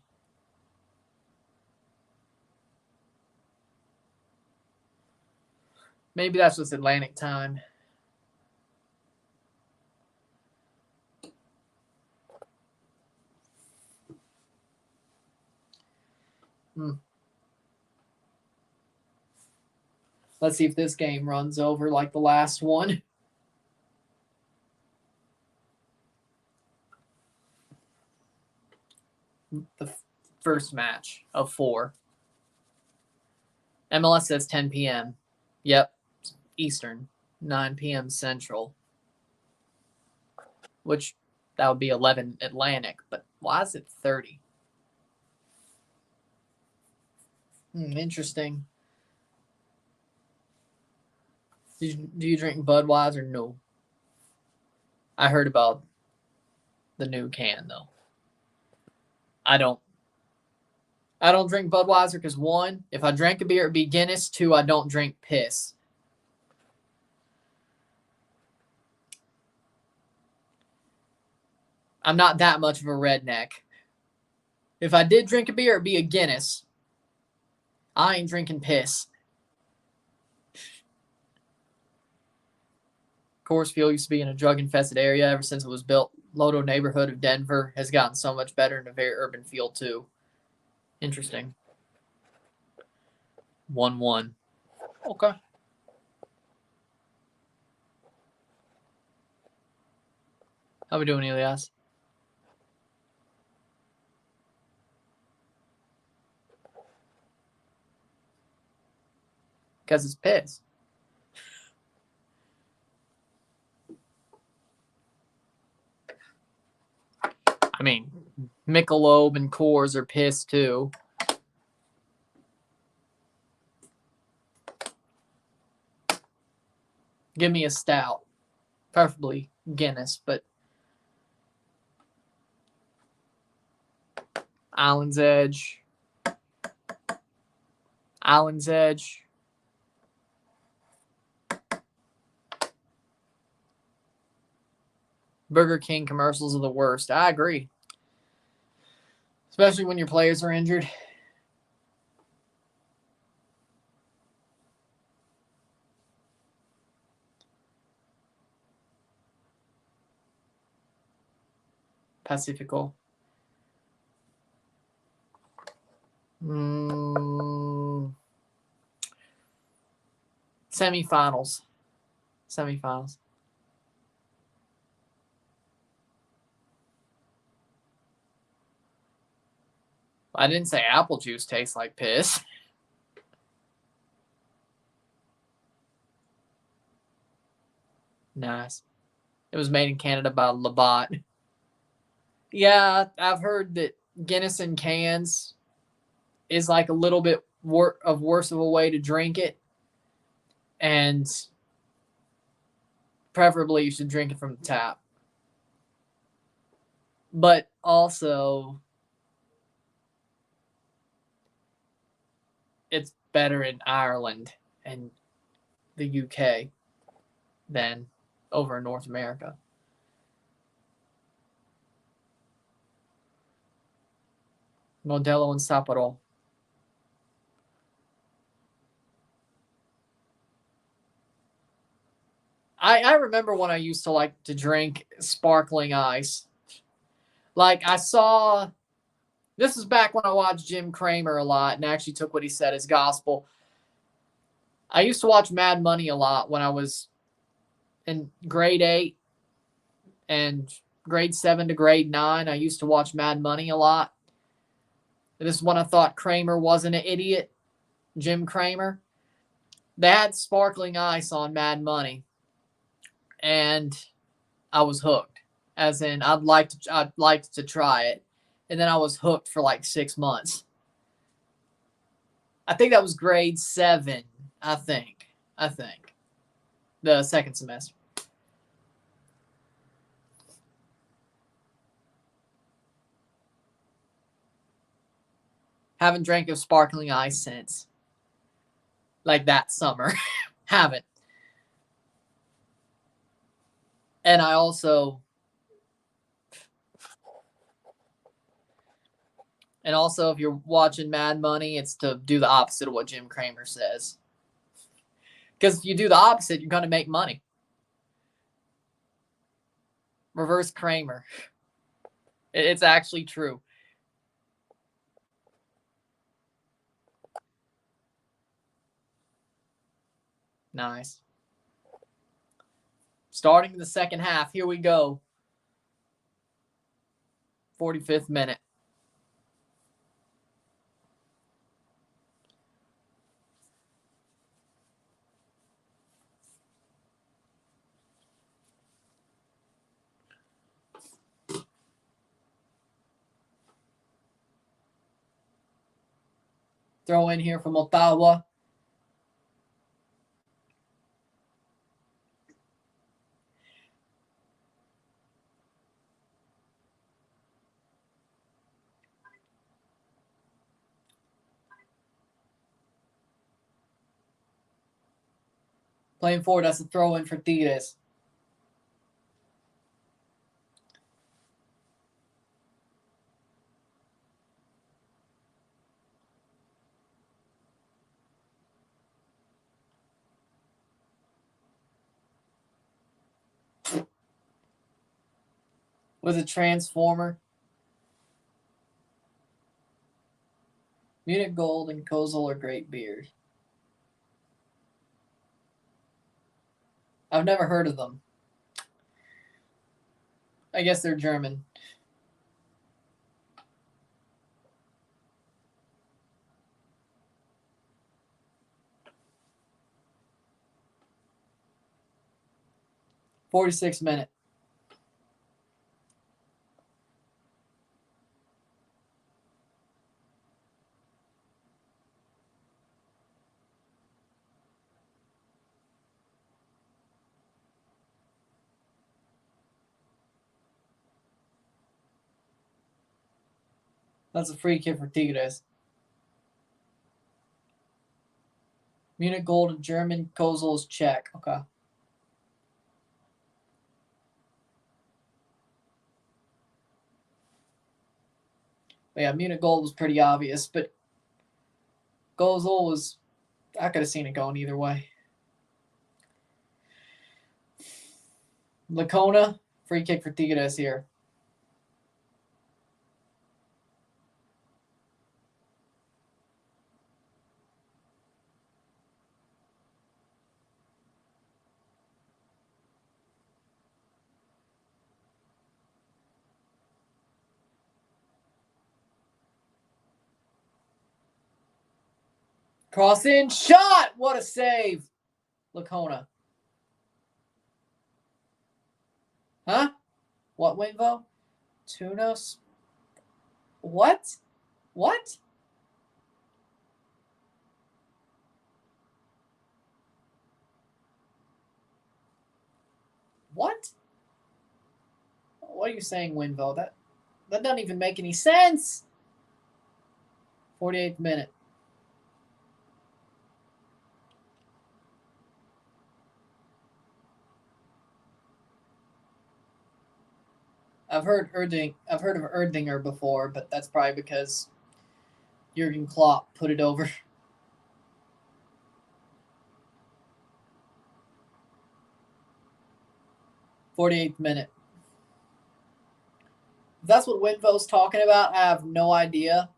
Maybe that's just Atlantic time. Let's see if this game runs over like the last one. The first match of 4. MLS says 10 p.m. Yep, Eastern, 9 p.m. Central. Which that would be 11 Atlantic, but why is it 30? Interesting. Do you drink Budweiser? No. I heard about the new can though. I don't drink Budweiser because 1, if I drank a beer, it'd be Guinness. 2, I don't drink piss. I'm not that much of a redneck. If I did drink a beer, it'd be a Guinness. I ain't drinking piss. Coors used to be in a drug-infested area ever since it was built. Lodo neighborhood of Denver has gotten so much better in a very urban feel, too. Interesting. 1-1. Okay. How we doing, Elias? Because it's piss. I mean, Michelob and Coors are piss too. Give me a stout. Preferably Guinness, but Island's Edge. Island's Edge. Burger King commercials are the worst. I agree. Especially when your players are injured. Pacifico. Semifinals. I didn't say apple juice tastes like piss. Nice. It was made in Canada by Labatt. Yeah, I've heard that Guinness in cans is like a little bit worse of a way to drink it. And preferably you should drink it from the tap. But also, it's better in Ireland and the UK than over in North America. Modelo and Sapporo. I remember when I used to like to drink sparkling ice. Like I saw, this was back when I watched Jim Cramer a lot and actually took what he said as gospel. I used to watch Mad Money a lot when I was in grade 8 and grade 7 to grade 9. I used to watch Mad Money a lot. This is when I thought Cramer wasn't an idiot. Jim Cramer. They had sparkling ice on Mad Money, and I was hooked. As in, I'd like to try it, and then I was hooked for like 6 months. I think that was grade 7. I think the second semester. Haven't drank of sparkling ice since like that summer. Haven't. And I also if you're watching Mad Money, it's to do the opposite of what Jim Cramer says. Because if you do the opposite, you're going to make money. Reverse Cramer. It's actually true. Nice. Starting the second half. Here we go. 45th minute. Throw in here from Motagua. Playing forward, that's a throw in for Tigres. With a transformer. Munich Gold and Kozel are great beers. I've never heard of them. I guess they're German. '46 minute. That's a free kick for Tigres. Munich Gold and German. Kozel is Czech. Okay. But yeah, Munich Gold was pretty obvious, but Kozel was, I could have seen it going either way. Lacona, free kick for Tigres here. Cross in, shot! What a save! Lacona. Huh? What, Winvo? Tunos? What? What? What? What are you saying, Winvo? That doesn't even make any sense. 48th minute. I've heard of Erdinger before, but that's probably because Jurgen Klopp put it over. 48th minute. If that's what Winvo's talking about, I have no idea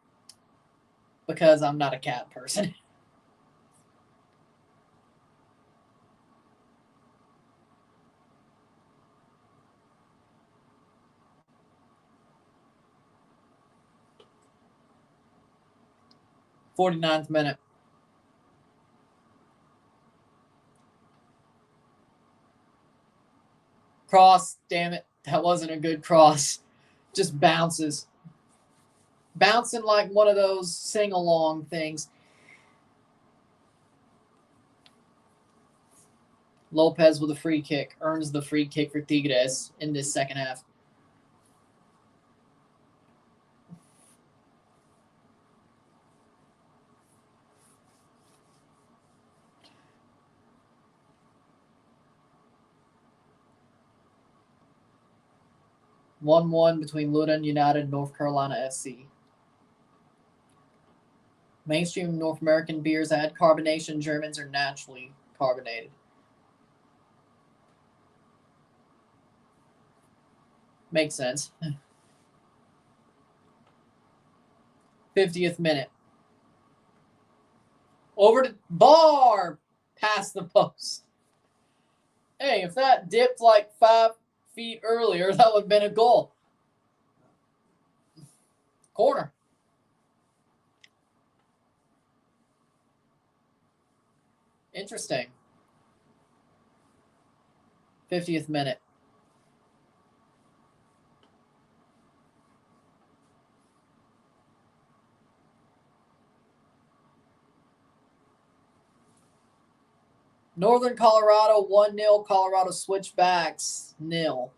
because I'm not a cat person. "49th minute. Cross, damn it. That wasn't a good cross. Just bounces. Bouncing like one of those sing-along things. Lopez with a free kick. Earns the free kick for Tigres in this second half. "1-1 between Loudoun United and North Carolina SC. Mainstream North American beers add carbonation. Germans are naturally carbonated." Makes sense. 50th minute. Over to bar. Past the post. Hey, if that dipped like 5 feet earlier, that would have been a goal. Corner. Interesting. 50th minute. Northern Colorado 1-0. Colorado Switchbacks 0.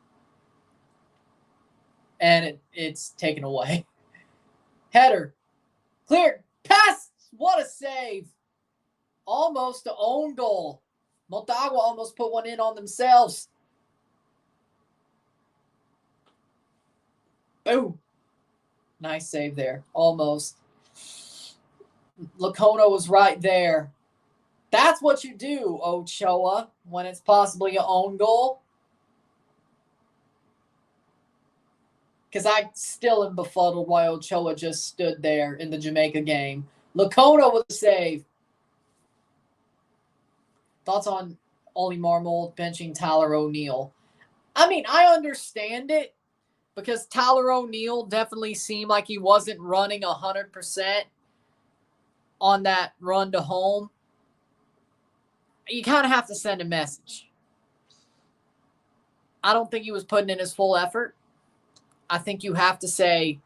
And it's taken away. Header. Cleared. Pass. What a save. Almost an own goal. Motagua almost put one in on themselves. Boom. Nice save there. Almost. Lacona was right there. That's what you do, Ochoa, when it's possibly your own goal. Because I still am befuddled why Ochoa just stood there in the Jamaica game. Lacona with a save. Thoughts on Ollie Marmol benching Tyler O'Neill? I mean, I understand it because Tyler O'Neill definitely seemed like he wasn't running 100% on that run to home. You kind of have to send a message. I don't think he was putting in his full effort. I think you have to say,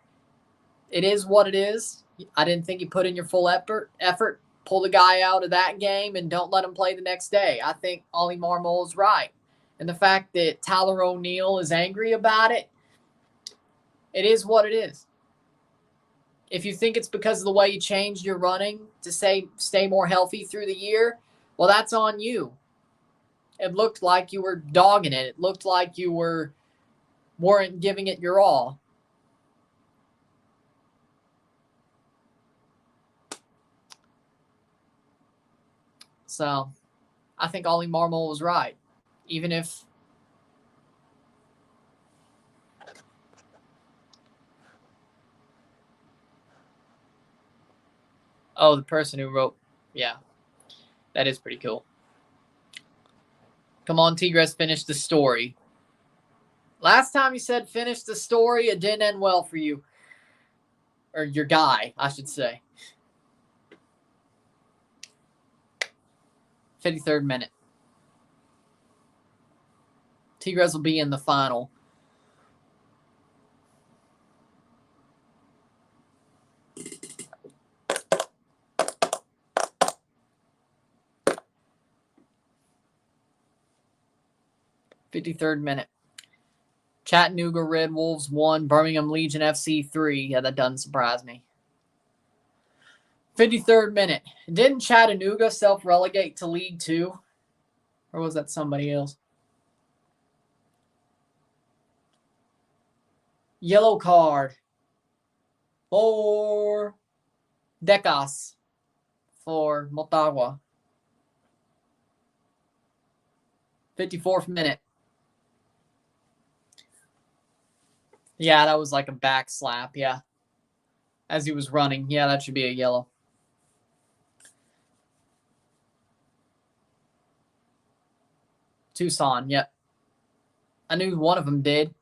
it is what it is. I didn't think you put in your full effort. Pull the guy out of that game and don't let him play the next day. I think Ollie Marmol is right. And the fact that Tyler O'Neill is angry about it, it is what it is. If you think it's because of the way you changed your running to stay more healthy through the year, well, that's on you. It looked like you were dogging it. It looked like you weren't giving it your all. So, I think Ollie Marmol was right. Even if the person who wrote, yeah, that is pretty cool. Come on, Tigres, finish the story. Last time you said finish the story, it didn't end well for you. Or your guy, I should say. 53rd minute. Tigres will be in the final. '53rd minute. Chattanooga Red Wolves 1, Birmingham Legion FC 3. Yeah, that doesn't surprise me. 53rd minute. Didn't Chattanooga self-relegate to League 2? Or was that somebody else? Yellow card for Decas for Motagua. 54th minute. Yeah, that was like a back slap. Yeah. As he was running. Yeah, that should be a yellow. Tucson. Yep. I knew one of them did.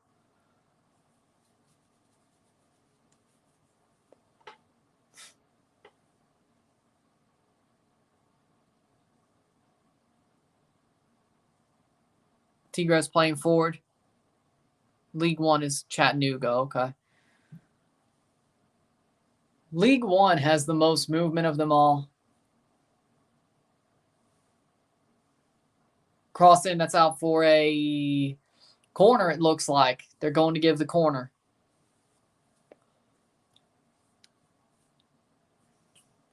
Tigres playing forward. League One is Chattanooga. Okay. League One has the most movement of them all. Crossing, that's out for a corner, it looks like. They're going to give the corner.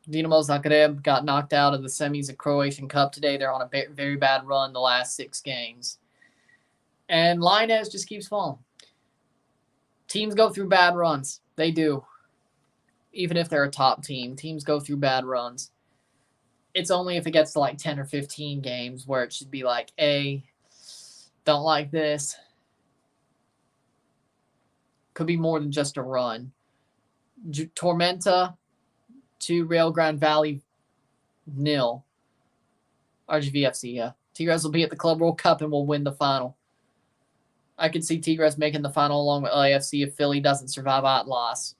Dinamo Zagreb got knocked out of the semis of Croatian Cup today. They're on a very bad run the last 6 games. And Linez just keeps falling. Teams go through bad runs. They do. Even if they're a top team, teams go through bad runs. It's only if it gets to like 10 or 15 games where it should be like, hey, don't like this. Could be more than just a run. Tormenta to Rio Grande Valley 0. RGVFC, yeah. Tigres will be at the Club World Cup and will win the final. I could see Tigres making the final along with LAFC if Philly doesn't survive that loss.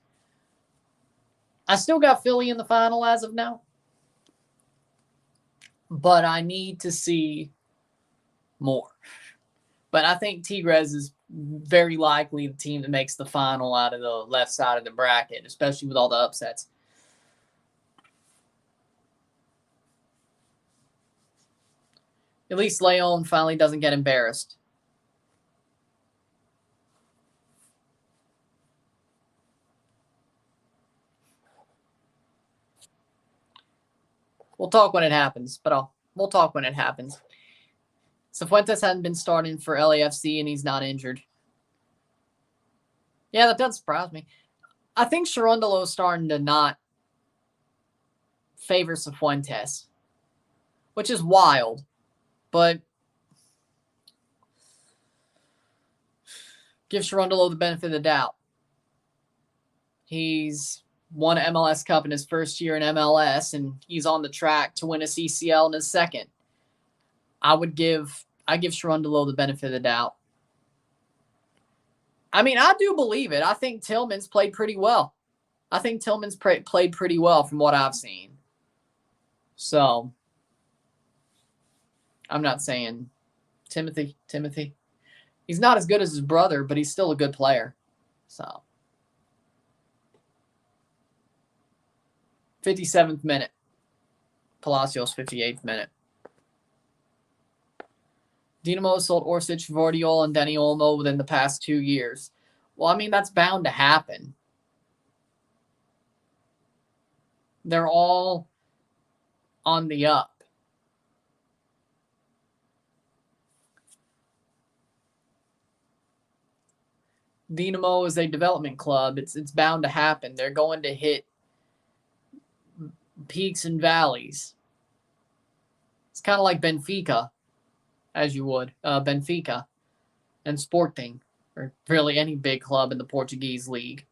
I still got Philly in the final as of now. But I need to see more. But I think Tigres is very likely the team that makes the final out of the left side of the bracket, especially with all the upsets. At least Leon finally doesn't get embarrassed. We'll talk when it happens, but we'll talk when it happens. Cifuentes hasn't been starting for LAFC, and he's not injured. Yeah, that does surprise me. I think Cherundolo is starting to not favor Cifuentes, which is wild, but give Cherundolo the benefit of the doubt. He's won an MLS Cup in his first year in MLS, and he's on the track to win a CCL in his second. I give Cherundolo the benefit of the doubt. I mean, I do believe it. I think Tillman's played pretty well. I think Tillman's played pretty well from what I've seen. So, I'm not saying Timothy. He's not as good as his brother, but he's still a good player. So, 57th minute. Palacios, 58th minute. Dinamo sold Orsic, Vardiol, and Denny Olmo within the past 2 years. Well, I mean, that's bound to happen. They're all on the up. Dinamo is a development club. It's bound to happen. They're going to hit peaks and valleys. It's kind of like Benfica, as you would. Benfica and Sporting, or really any big club in the Portuguese league.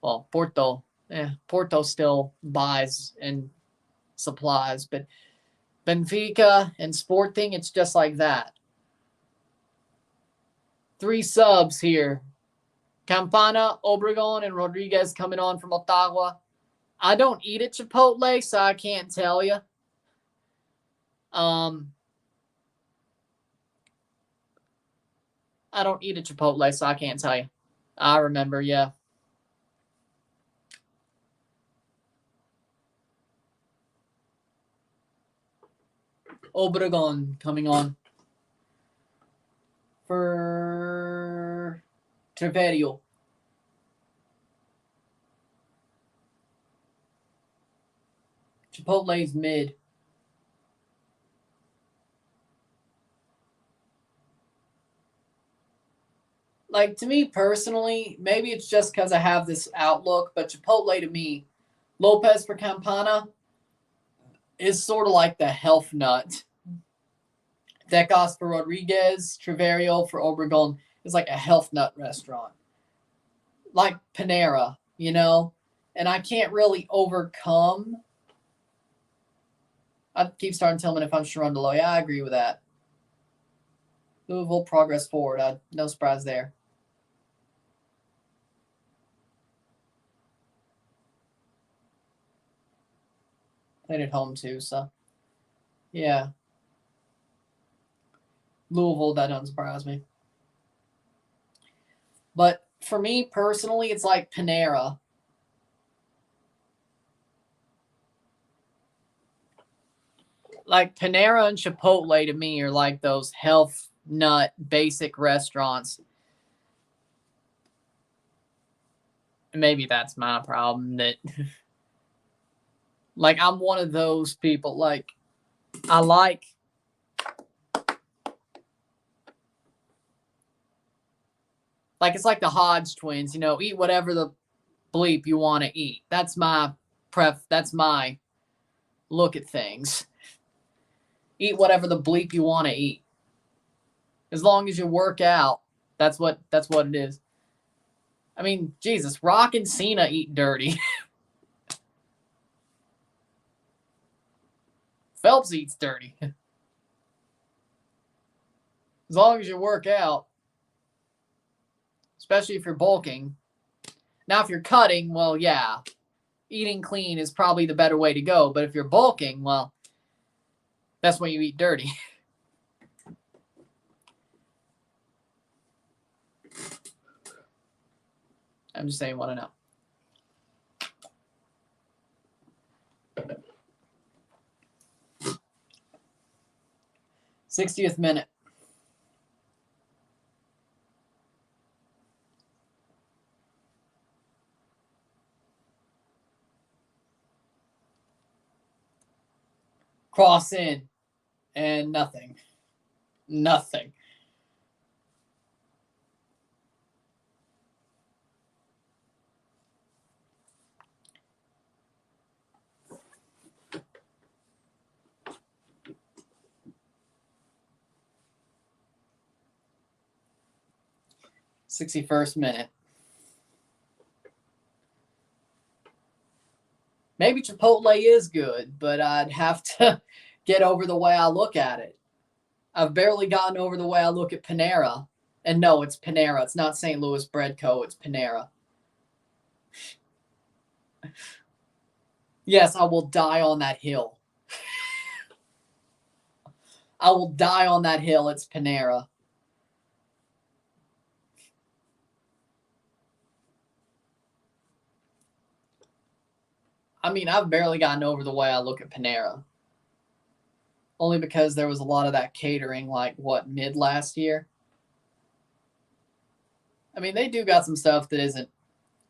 Well, Porto still buys and supplies, but Benfica and Sporting, it's just like that. 3 subs here. Campana, Obregon, and Rodriguez coming on from Motagua. I don't eat at Chipotle, so I can't tell you. I don't eat at Chipotle, so I can't tell you. I remember, yeah. Obregon coming on for Treverio. Chipotle's mid. Like, to me personally, maybe it's just because I have this outlook, but Chipotle to me, Lopez for Campana is sort of like the health nut. Decos for Rodriguez, Treverio for Obregon is like a health nut restaurant. like Panera, you know, and I can't really overcome. I keep starting Tillman if I'm Sharundalo. Yeah, I agree with that. Louisville progress forward. No surprise there. Played at home too, so yeah. Louisville, that doesn't surprise me. But for me personally, it's like Panera. Like Panera and Chipotle to me are like those health nut basic restaurants. Maybe that's my problem that like I'm one of those people like I like it's like the Hodge twins, you know, eat whatever the bleep you want to eat. That's my that's my look at things. Eat whatever the bleep you want to eat. As long as you work out, that's what it is. I mean, Jesus, Rock and Cena eat dirty. Phelps eats dirty. As long as you work out, especially if you're bulking. Now, if you're cutting, well, yeah, eating clean is probably the better way to go. But if you're bulking, well, that's when you eat dirty. I'm just saying what I know. 60th minute. Cross in and nothing. Nothing. '61st minute. Maybe Chipotle is good, but I'd have to get over the way I look at it. I've barely gotten over the way I look at Panera. And no, it's Panera. It's not St. Louis Bread Co. It's Panera. Yes, I will die on that hill. I will die on that hill. It's Panera. I mean, I've barely gotten over the way I look at Panera. Only because there was a lot of that catering, like, mid last year? I mean, they do got some stuff that isn't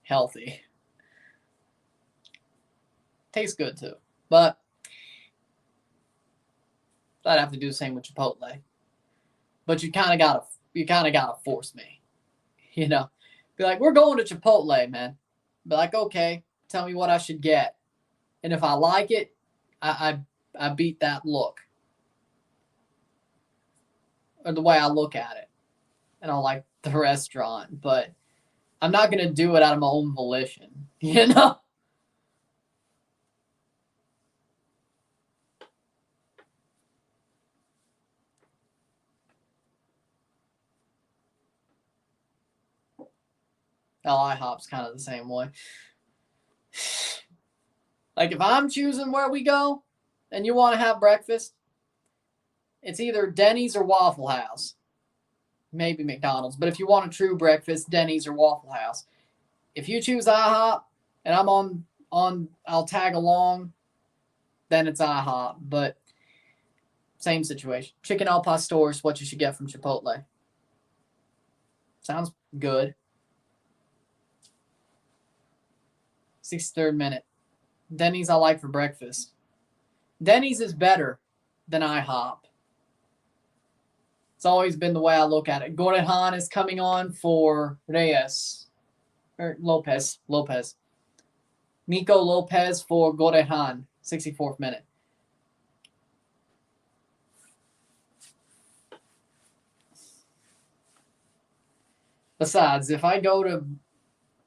healthy. Tastes good, too. But I'd have to do the same with Chipotle. But you kind of gotta force me. You know? Be like, we're going to Chipotle, man. Be like, okay, tell me what I should get. And if I like it, I beat that look. Or the way I look at it. And I like the restaurant. But I'm not going to do it out of my own volition. You know? IHOP's kind of the same way. Like, if I'm choosing where we go and you want to have breakfast, it's either Denny's or Waffle House. Maybe McDonald's. But if you want a true breakfast, Denny's or Waffle House. If you choose IHOP and I'm on I'll tag along, then it's IHOP. But same situation. Chicken al pastor is what you should get from Chipotle. Sounds good. 63rd minute. Denny's I like for breakfast. Denny's is better than IHOP. It's always been the way I look at it. Gorehan is coming on for Reyes. Or Lopez. Nico Lopez for Gorehan. 64th minute. Besides, if I go to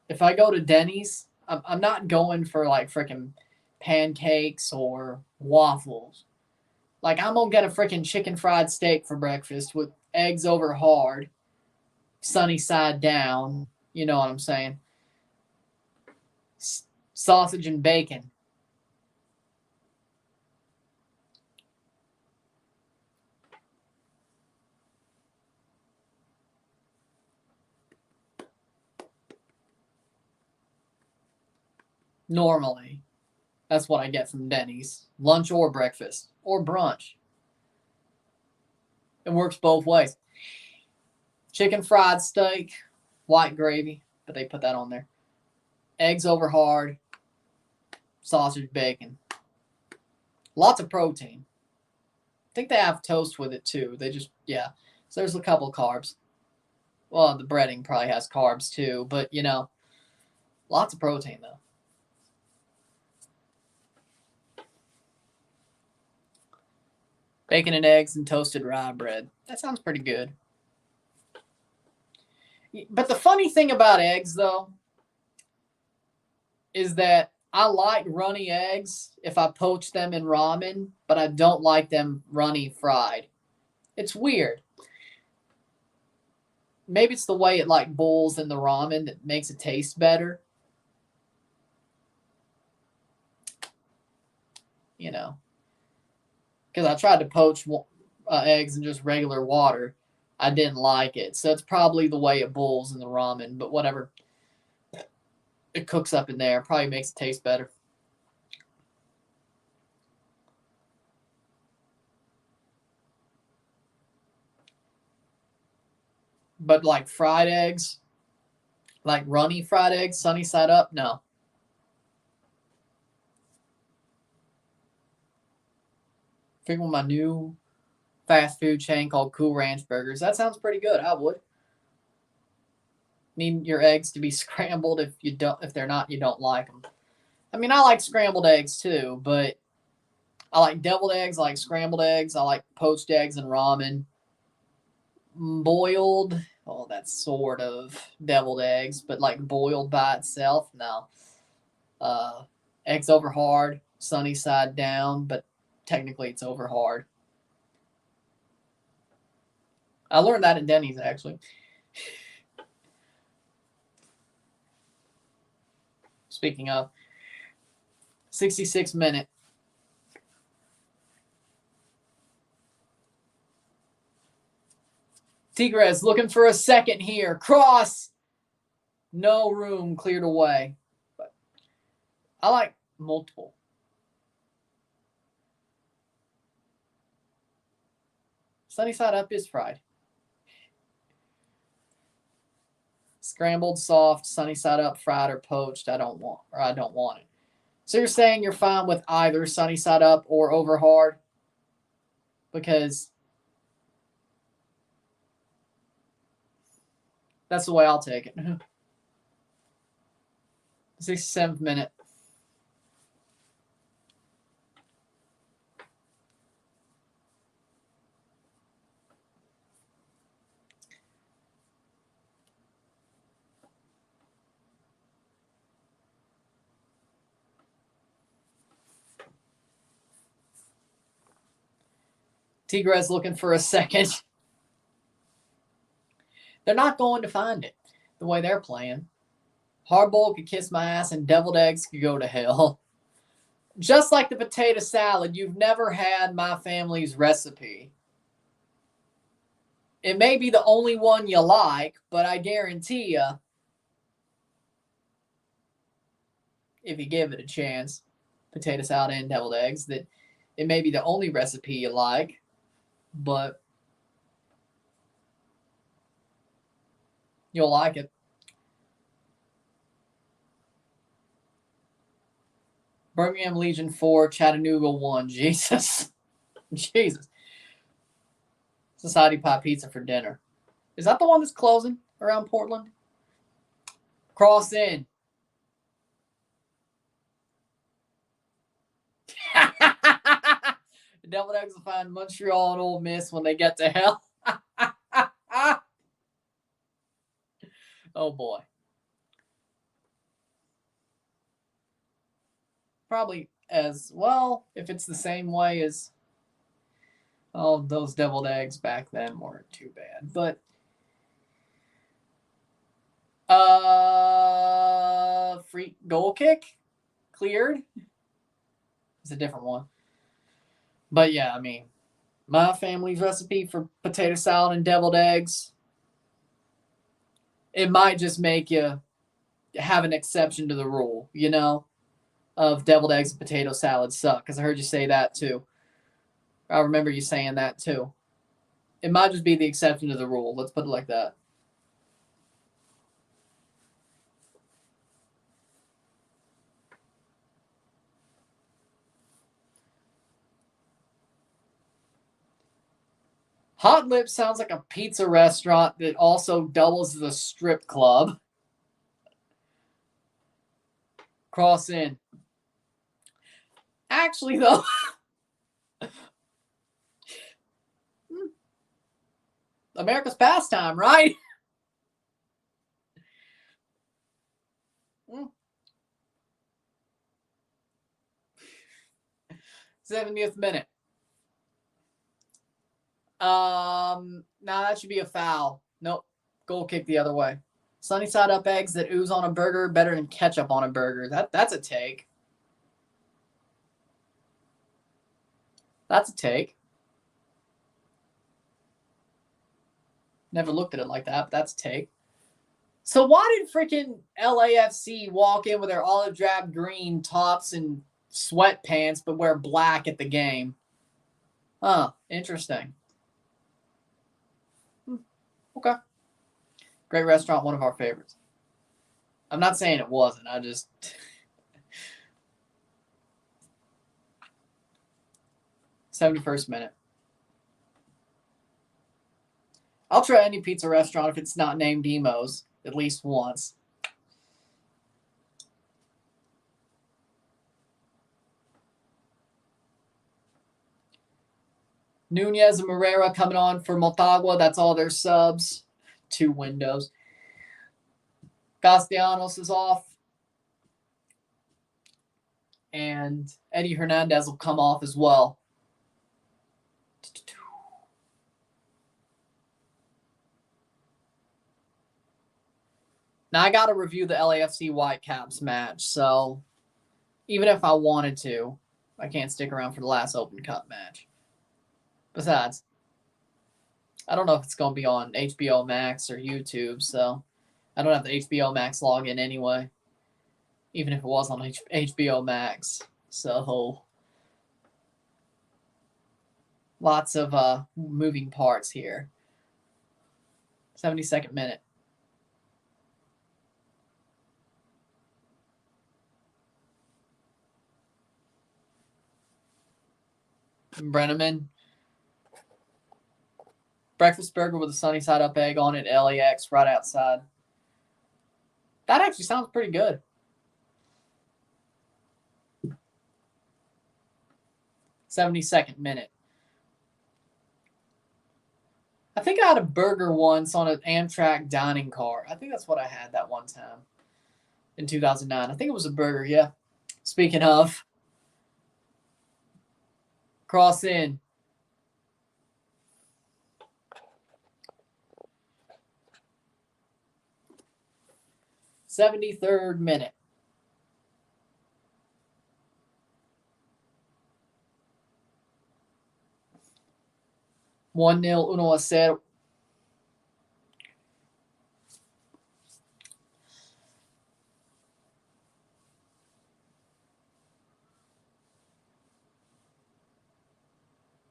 if I go to Denny's, I'm not going for like freaking pancakes or waffles. Like, I'm gonna get a freaking chicken fried steak for breakfast with eggs over hard, sunny side down. You know what I'm saying? Sausage and bacon. Normally, that's what I get from Denny's. Lunch or breakfast or brunch. It works both ways. Chicken fried steak, white gravy, but they put that on there. Eggs over hard, sausage, bacon. Lots of protein. I think they have toast with it too. They just, yeah. So there's a couple of carbs. Well, the breading probably has carbs too, but you know, lots of protein though. Bacon and eggs and toasted rye bread. That sounds pretty good. But the funny thing about eggs though is that I like runny eggs if I poach them in ramen, but I don't like them runny fried. It's weird. Maybe it's the way it like boils in the ramen that makes it taste better. You know, because I tried to poach eggs in just regular water. I didn't like it. So it's probably the way it boils in the ramen, but whatever. It cooks up in there. Probably makes it taste better. But like fried eggs, like runny fried eggs, sunny side up, no. Figure my new fast food chain called Cool Ranch Burgers. That sounds pretty good. I would. Need your eggs to be scrambled. If they're not, you don't like them. I mean, I like scrambled eggs too, but I like deviled eggs, I like scrambled eggs, I like poached eggs and ramen. Boiled, oh, that's sort of deviled eggs, but like boiled by itself, no. Eggs over hard, sunny side down, but technically it's over hard. I learned that at Denny's actually. Speaking of, 66-minute. Tigres looking for a second here. Cross. No room, cleared away. But I like multiple. Sunny side up is fried. Scrambled, soft, sunny side up, fried or poached. I don't want it. So you're saying you're fine with either sunny side up or over hard? Because that's the way I'll take it. 67th minute. Tigres looking for a second. They're not going to find it the way they're playing. Hardball could kiss my ass and deviled eggs could go to hell. Just like the potato salad, you've never had my family's recipe. It may be the only one you like, but I guarantee you, if you give it a chance, potato salad and deviled eggs, that it may be the only recipe you like, but you'll like it. Birmingham Legion 4, Chattanooga 1. Jesus. Jesus. Society Pie Pizza for dinner. Is that the one that's closing around Portland? Cross in. The Deviled Eggs will find Montreal and Ole Miss when they get to hell. Oh boy. probably as well, if it's the same way as those deviled eggs back then weren't too bad. But free goal kick cleared. It's a different one. But yeah, I mean, my family's recipe for potato salad and deviled eggs, it might just make you have an exception to the rule, of deviled eggs and potato salad suck. Because I heard you say that too. I remember you saying that too. It might just be the exception to the rule. Let's put it like that. Hot Lips sounds like a pizza restaurant that also doubles as a strip club. Cross in. Actually, though, America's pastime, right? 70th minute. Nah, that should be a foul. Nope. Goal kick the other way. Sunny side up eggs that ooze on a burger better than ketchup on a burger. That's a take. That's a take. Never looked at it like that, but that's a take. So why did freaking LAFC walk in with their olive drab green tops and sweatpants but wear black at the game? Huh, interesting. Okay. Great restaurant, one of our favorites. I'm not saying it wasn't. I just... 71st minute. I'll try any pizza restaurant if it's not named Emo's at least once. Nunez and Moreira coming on for Motagua. That's all their subs. 2 windows. Castellanos is off. And Eddie Hernandez will come off as well. Now, I got to review the LAFC Whitecaps match, so even if I wanted to, I can't stick around for the last Open Cup match. Besides, I don't know if it's going to be on HBO Max or YouTube, so I don't have the HBO Max login anyway, even if it was on HBO Max. So, lots of moving parts here. 72nd minute. Brenneman. Breakfast burger with a sunny side up egg on it, LAX right outside. That actually sounds pretty good. 72nd minute. I think I had a burger once on an Amtrak dining car. I think that's what I had that one time in 2009. I think it was a burger, yeah. Speaking of, cross in. '73rd minute. One 0 1-0.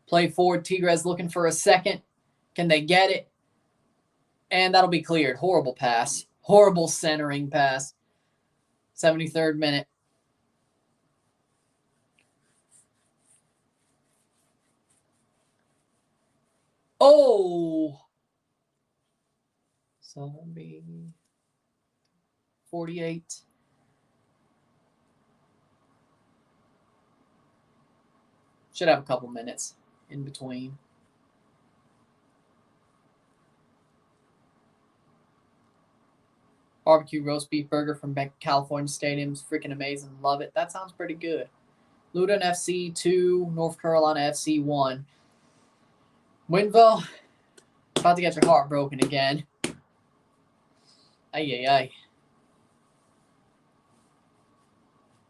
Play forward. Tigres looking for a second. Can they get it? And that'll be cleared. Horrible pass. Horrible centering pass. 73rd minute. Oh! So that'll be 48. Should have a couple minutes in between. barbecue roast beef burger from California Stadium is freaking amazing. Love it. That sounds pretty good. Loudoun FC 2, North Carolina FC 1. Winville, about to get your heart broken again. Ay, ay, ay.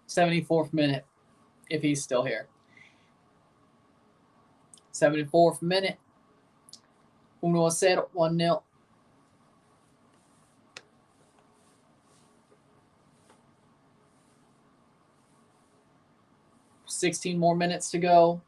74th minute, if he's still here. 74th minute. 1-0, 1-0. $16 more minutes to go.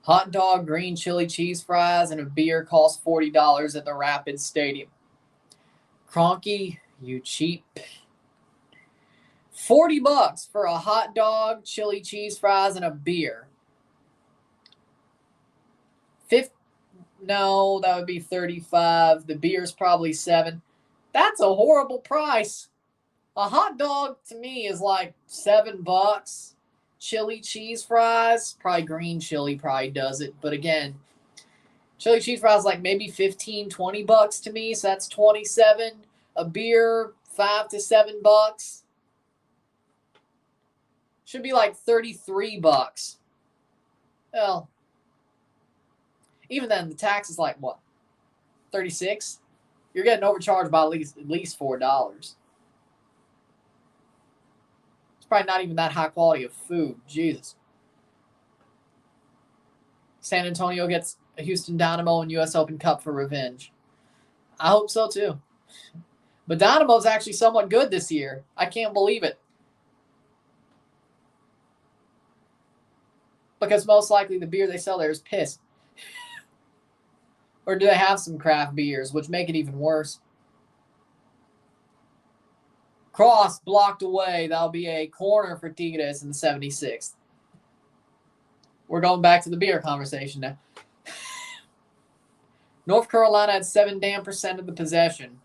Hot dog, green chili cheese fries, and a beer cost $40 at the Rapid Stadium. Cronky, you cheap. $40 for a hot dog, chili cheese fries, and a beer. No, that would be $35. The beer's probably $7. That's a horrible price. A hot dog to me is like $7. Chili cheese fries, probably green chili probably does it. But again, chili cheese fries like maybe $15, $20 to me, so that's $27. A beer, $5 to $7. Should be like $33. Well, even then, the tax is like what? $36? You're getting overcharged by at least $4. It's probably not even that high quality of food. Jesus. San Antonio gets a Houston Dynamo and U.S. Open Cup for revenge. I hope so too. But Dynamo's actually somewhat good this year. I can't believe it. Because most likely the beer they sell there is piss. Or do they have some craft beers, which make it even worse? Cross blocked away. That'll be a corner for Tigres in the 76th. We're going back to the beer conversation now. North Carolina had 7% of the possession.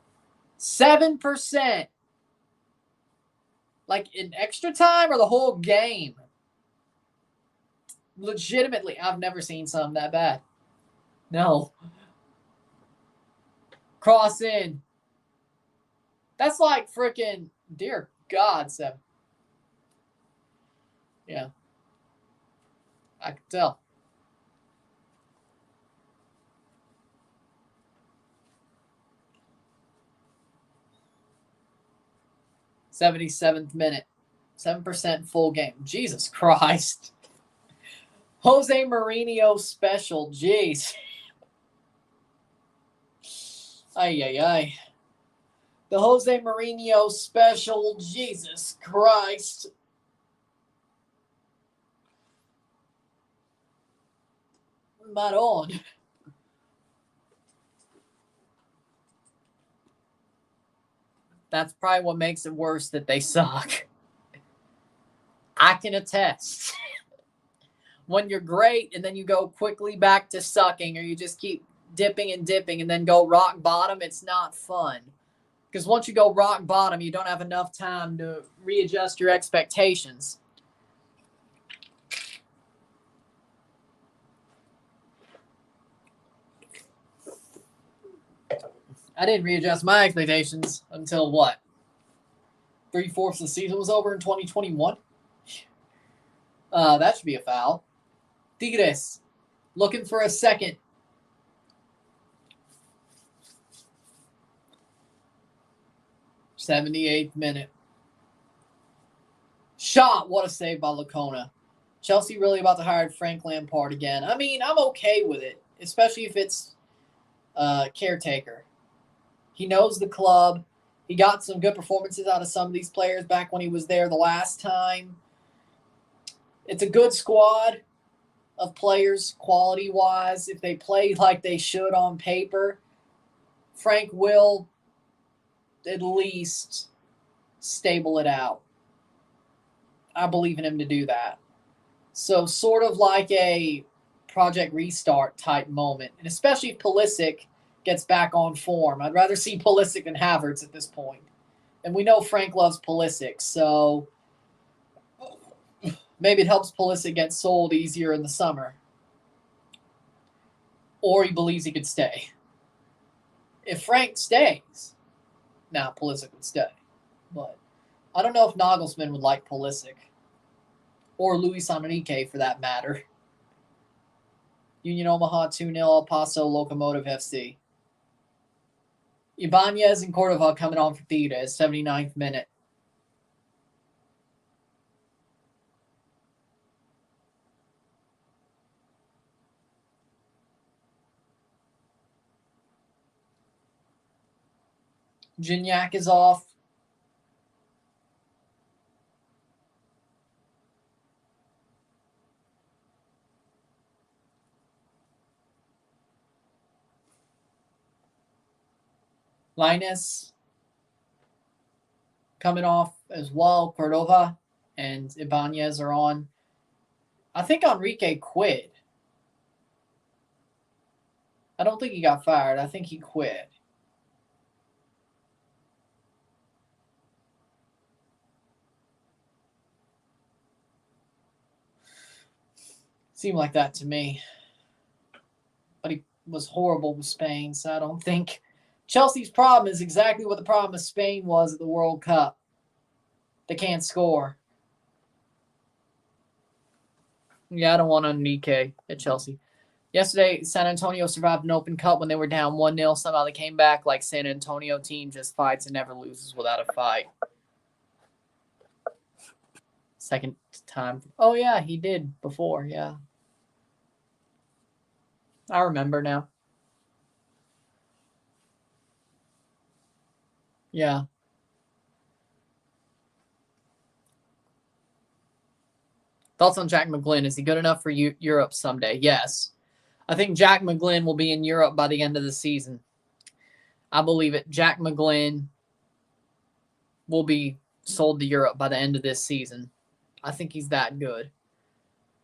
7%. Like in extra time or the whole game? Legitimately, I've never seen something that bad. No. Cross in. That's like freaking, dear God, 7. Yeah. I can tell. '77th minute. 7% full game. Jesus Christ. Jose Mourinho special. Jeez. Ay, ay, ay. The Jose Mourinho special. Jesus Christ. Maron. That's probably what makes it worse that they suck. I can attest. When you're great and then you go quickly back to sucking, or you just keep dipping and dipping and then go rock bottom, it's not fun. Because once you go rock bottom, you don't have enough time to readjust your expectations. I didn't readjust my expectations until what? 3/4 of the season was over in 2021? That should be a foul. Tigres looking for a second. '78th minute. Shot. What a save by Lacona. Chelsea really about to hire Frank Lampard again. I mean, I'm okay with it, especially if it's caretaker. He knows the club. He got some good performances out of some of these players back when he was there the last time. It's a good squad of players quality-wise. If they play like they should on paper, Frank will at least stable it out. I believe in him to do that. So sort of like a Project Restart type moment, and especially if Pulisic gets back on form. I'd rather see Pulisic than Havertz at this point. And we know Frank loves Pulisic, so Maybe it helps Pulisic get sold easier in the summer. Or he believes he could stay. If Frank stays, now Pulisic would stay. But I don't know if Nagelsmann would like Pulisic. Or Luis Enrique, for that matter. Union Omaha 2-0, El Paso Locomotive FC. Ibanez and Cordova coming on for Tigres, 79th minute. Gignac is off. Linus coming off as well. Cordova and Ibanez are on. I think Enrique quit. I don't think he got fired. I think he quit. Seemed like that to me. But he was horrible with Spain, so I don't think Chelsea's problem is exactly what the problem of Spain was at the World Cup. They can't score. Yeah, I don't want Enrique at Chelsea. Yesterday, San Antonio survived an Open Cup when they were down 1-0. Somehow they came back like San Antonio team just fights and never loses without a fight. Second time. Oh, yeah, he did before, yeah. I remember now. Yeah. Thoughts on Jack McGlynn? Is he good enough for Europe someday? Yes. I think Jack McGlynn will be in Europe by the end of the season. I believe it. Jack McGlynn will be sold to Europe by the end of this season. I think he's that good.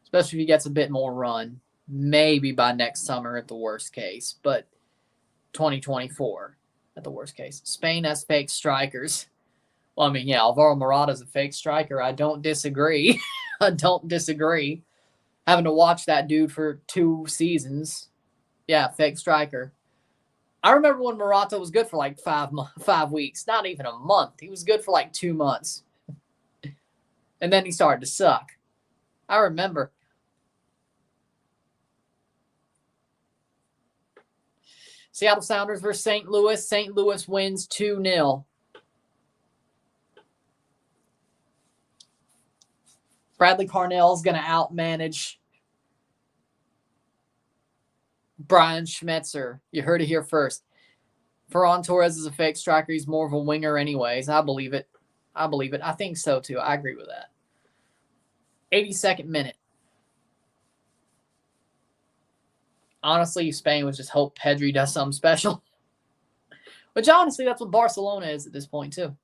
Especially if he gets a bit more run. Maybe by next summer at the worst case. But 2024 at the worst case. Spain has fake strikers. Well, I mean, yeah, Alvaro Morata's a fake striker. I don't disagree. I don't disagree. Having to watch that dude for 2 seasons. Yeah, fake striker. I remember when Morata was good for like 5 weeks. Not even a month. He was good for like 2 months. And then he started to suck. I remember. Seattle Sounders versus St. Louis. St. Louis wins 2-0. Bradley Carnell's going to outmanage Brian Schmetzer. You heard it here first. Ferran Torres is a fake striker. He's more of a winger anyways. I believe it. I think so too. I agree with that. 82nd minute. Honestly, Spain would just hope Pedri does something special. Which honestly, that's what Barcelona is at this point too.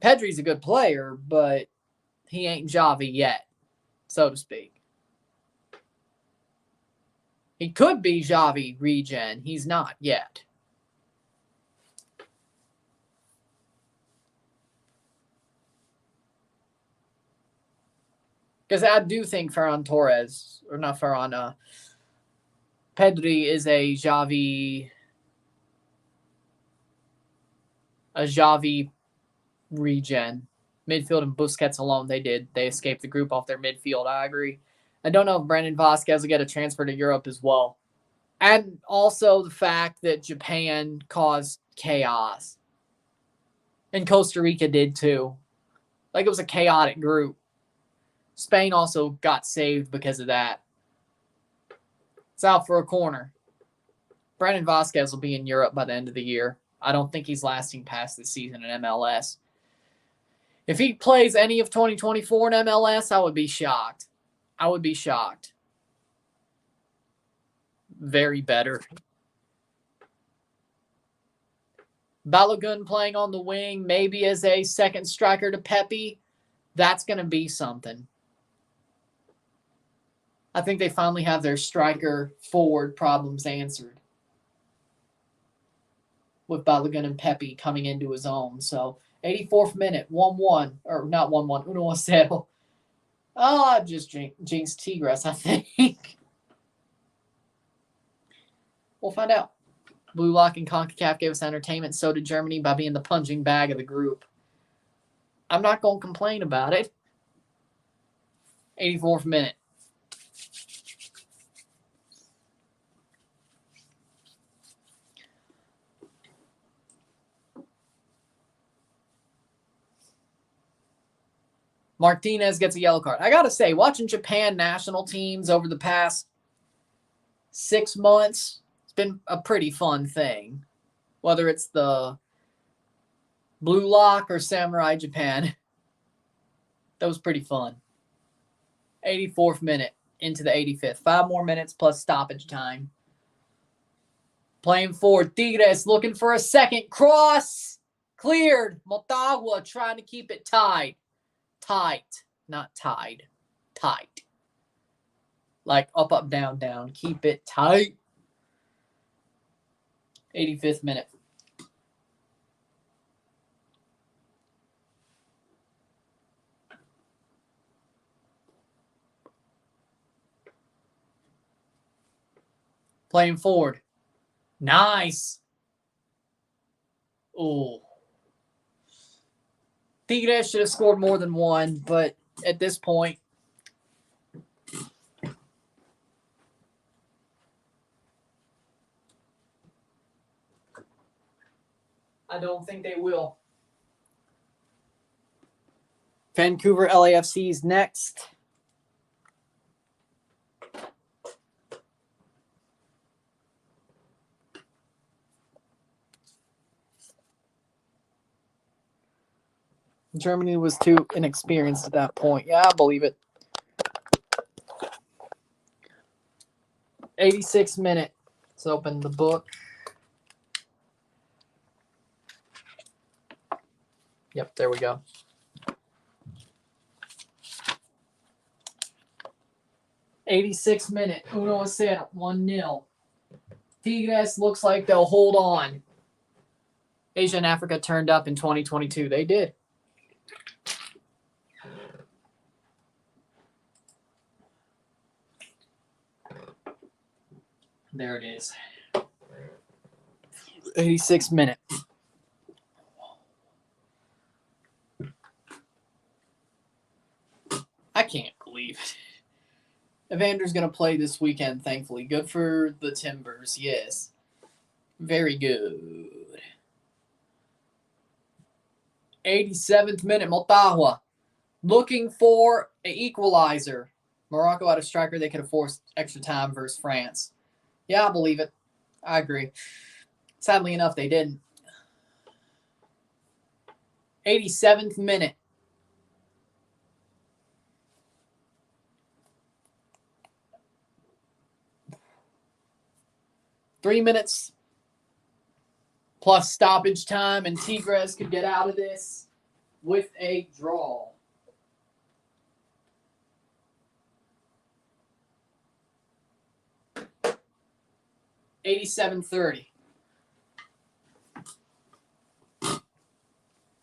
Pedri's a good player, but he ain't Xavi yet, so to speak. He could be Xavi regen. He's not yet. Because I do think Ferran Torres, or not Ferran, Pedri is a Xavi regen. Midfield and Busquets alone, they did. They escaped the group off their midfield. I agree. I don't know if Brandon Vasquez will get a transfer to Europe as well. And also the fact that Japan caused chaos. And Costa Rica did too. Like it was a chaotic group. Spain also got saved because of that. It's out for a corner. Brandon Vasquez will be in Europe by the end of the year. I don't think he's lasting past this season in MLS. If he plays any of 2024 in MLS, I would be shocked. I would be shocked. Very better. Balogun playing on the wing, maybe as a second striker to Pepe. That's going to be something. I think they finally have their striker forward problems answered. with Balogun and Pepe coming into his own. So 84th minute, 1-1, or not 1-1, 1-0. Oh, I just jinxed Tigres, I think. We'll find out. Blue Lock and Concacaf gave us entertainment. So did Germany by being the punching bag of the group. I'm not going to complain about it. 84th minute. Martinez gets a yellow card. I got to say, watching Japan national teams over the past 6 months, it's been a pretty fun thing. Whether it's the Blue Lock or Samurai Japan. That was pretty fun. 84th minute into the 85th. 5 more minutes plus stoppage time. Playing forward. Tigres looking for a second. Cross. Cleared. Motagua trying to keep it tied. Tight. Not tied. Tight. Like up, up, down, down. Keep it tight. 85th minute. Playing forward. Nice. Oh. Tigres should have scored more than one, but at this point, I don't think they will. Vancouver LAFC's next. Germany was too inexperienced at that point. Yeah, I believe it. 86th minute. Let's open the book. Yep, there we go. '86th minute. 1-0. 1-0. Tigres looks like they'll hold on. Asia and Africa turned up in 2022. They did. There it is. 86th minute. I can't believe it. Evander's going to play this weekend, thankfully. Good for the Timbers, yes. Very good. 87th minute, Motagua. Looking for an equalizer. Morocco had a striker they could have forced extra time versus France. Yeah, I believe it. I agree. Sadly enough, they didn't. 87th minute. Three minutes plus stoppage time, and Tigres could get out of this with a draw. $87.30.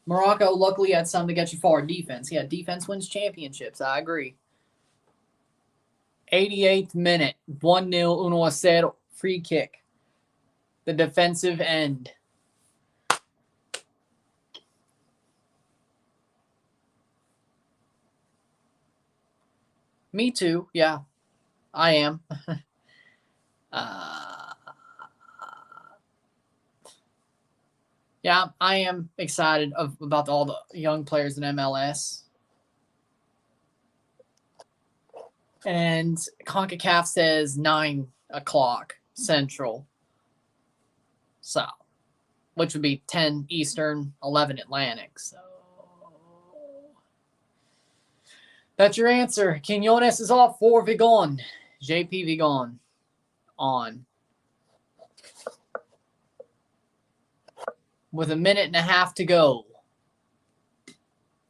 Morocco luckily had something to get you far. Defense. Yeah, defense wins championships. I agree. 88th minute. 1-0. 1-0. Free kick. The defensive end. Me too. Yeah, I am. Yeah, I am excited about all the young players in MLS. And CONCACAF says 9 o'clock Central. So, which would be 10 Eastern, 11 Atlantic. So, that's your answer. Quinones is off for Vigon. JP Vigon on. With a minute and a half to go.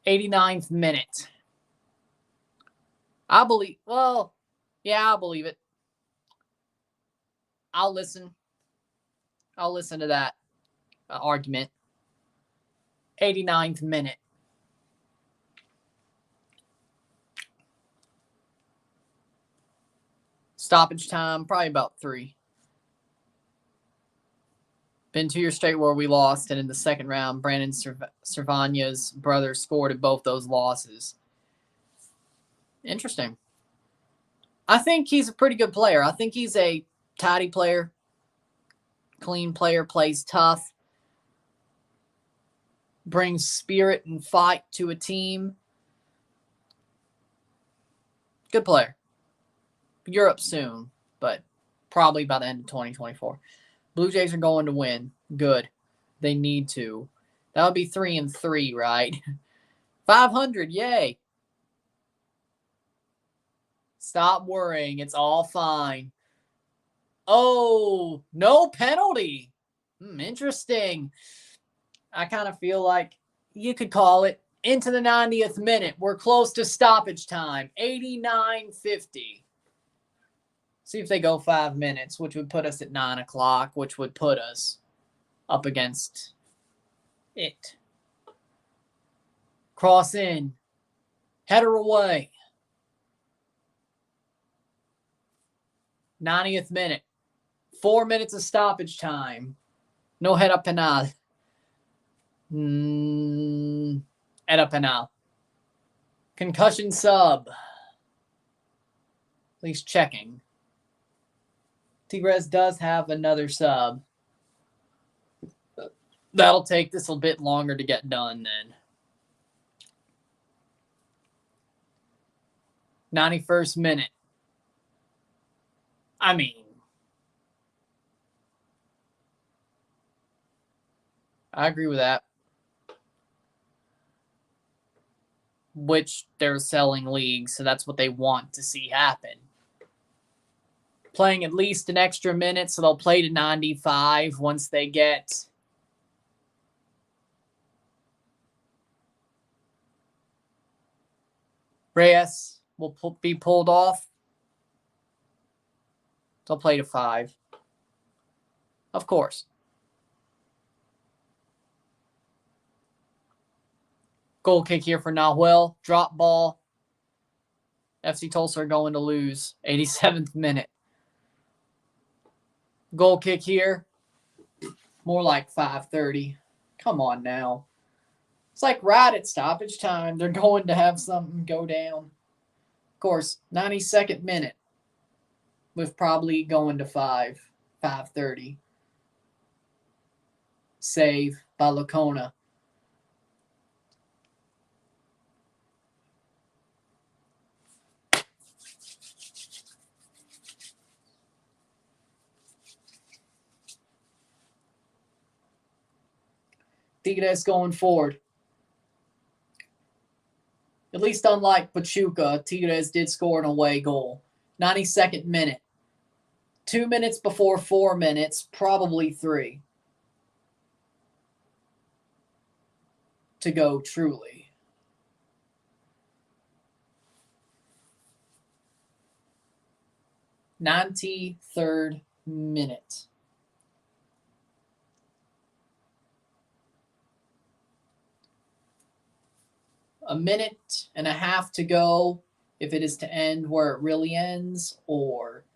89th minute. I believe, well, yeah, I believe it. I'll listen to that. argument. 89th minute. Stoppage time, probably about 3. Been 2 years straight where we lost, and in the second round, Brandon Cervantes' brother scored at both those losses. Interesting. I think he's a pretty good player. I think he's a tidy player, clean player, plays tough, brings spirit and fight to a team. Good player. Europe soon, but probably by the end of 2024. Blue Jays are going to win. Good. They need to. That would be 3-3, right? 500, yay. Stop worrying. It's all fine. Oh, no penalty. Interesting. I kind of feel like you could call it into the 90th minute. We're close to stoppage time. 89:50. See if they go 5 minutes, which would put us at 9 o'clock, which would put us up against it. Cross in. Header away. 90th minute. 4 minutes of stoppage time. No head up penal. Head up penal. Concussion sub. At least checking. Tigres does have another sub. That'll take this a bit longer to get done then. 91st minute. I agree with that. Which they're selling leagues, so that's what they want to see happen. Playing at least an extra minute, so they'll play to 95 once they get Reyes will be pulled off. They'll play to 5. Of course. Goal kick here for Nahuel. Drop ball. FC Tulsa are going to lose. 87th minute. Goal kick here. More like 5:30. Come on now. It's like right at stoppage time. They're going to have something go down. Of course, 92nd minute. With probably going to 5:30. Save by Lacona. Tigres going forward. At least unlike Pachuca, Tigres did score an away goal. 92nd minute. 2 minutes before 4 minutes, probably 3. To go truly. '93rd minute. A minute and a half to go if it is to end where it really ends, or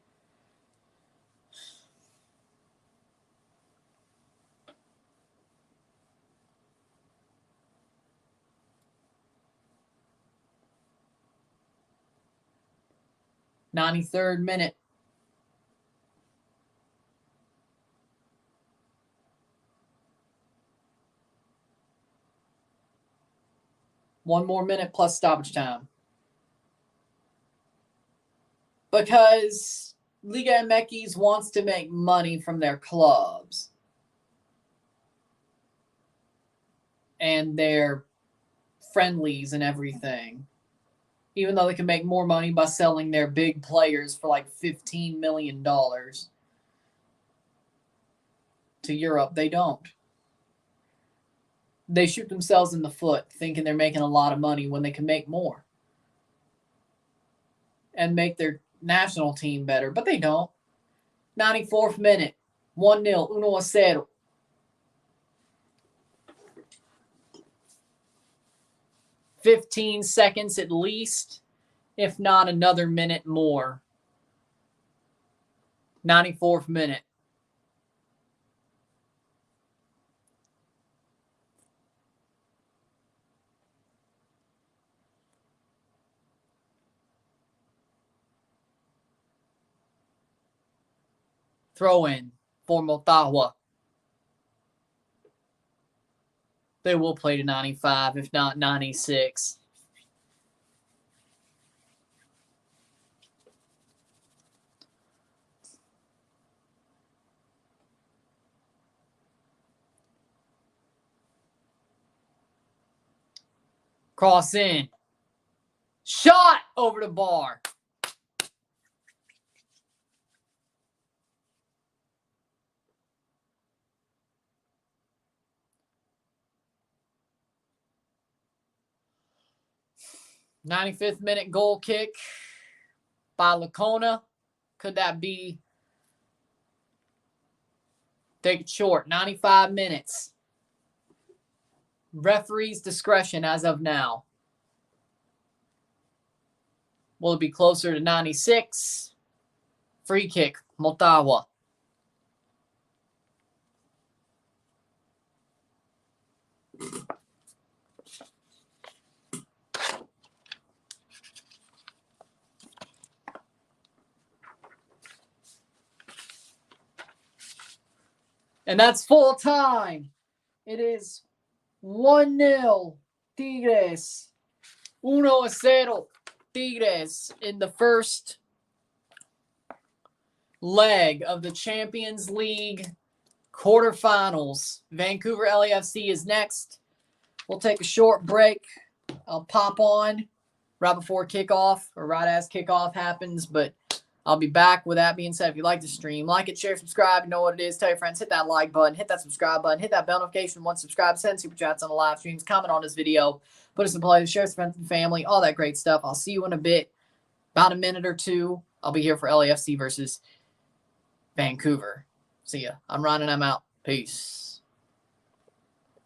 '93rd minute. One more minute plus stoppage time. Because Liga MX wants to make money from their clubs. And their friendlies and everything. Even though they can make more money by selling their big players for like $15 million to Europe, they don't. They shoot themselves in the foot thinking they're making a lot of money when they can make more. And make their national team better, but they don't. 94th minute, 1-0, 1-0. 15 seconds at least, if not another minute more. 94th minute. Throw in for Motagua. They will play to 95, if not 96. Cross in. Shot over the bar. '95th minute goal kick by Lacona. Could that be? Take it short. 95 minutes. Referee's discretion as of now. Will it be closer to 96? Free kick, Motagua. And that's full time. It is 1-0 Tigres. 1-0 Tigres in the first leg of the Champions League quarterfinals. Vancouver LAFC is next. We'll take a short break. I'll pop on right before kickoff or right as kickoff happens, but I'll be back. With that being said, if you like the stream, like it, share, subscribe. You know what it is. Tell your friends. Hit that like button. Hit that subscribe button. Hit that bell notification once subscribed. Send super chats on the live streams. Comment on this video. Put us in play. Share with friends and family. All that great stuff. I'll see you in a bit. About a minute or two. I'll be here for LAFC versus Vancouver. See ya. I'm Ryan and I'm out. Peace.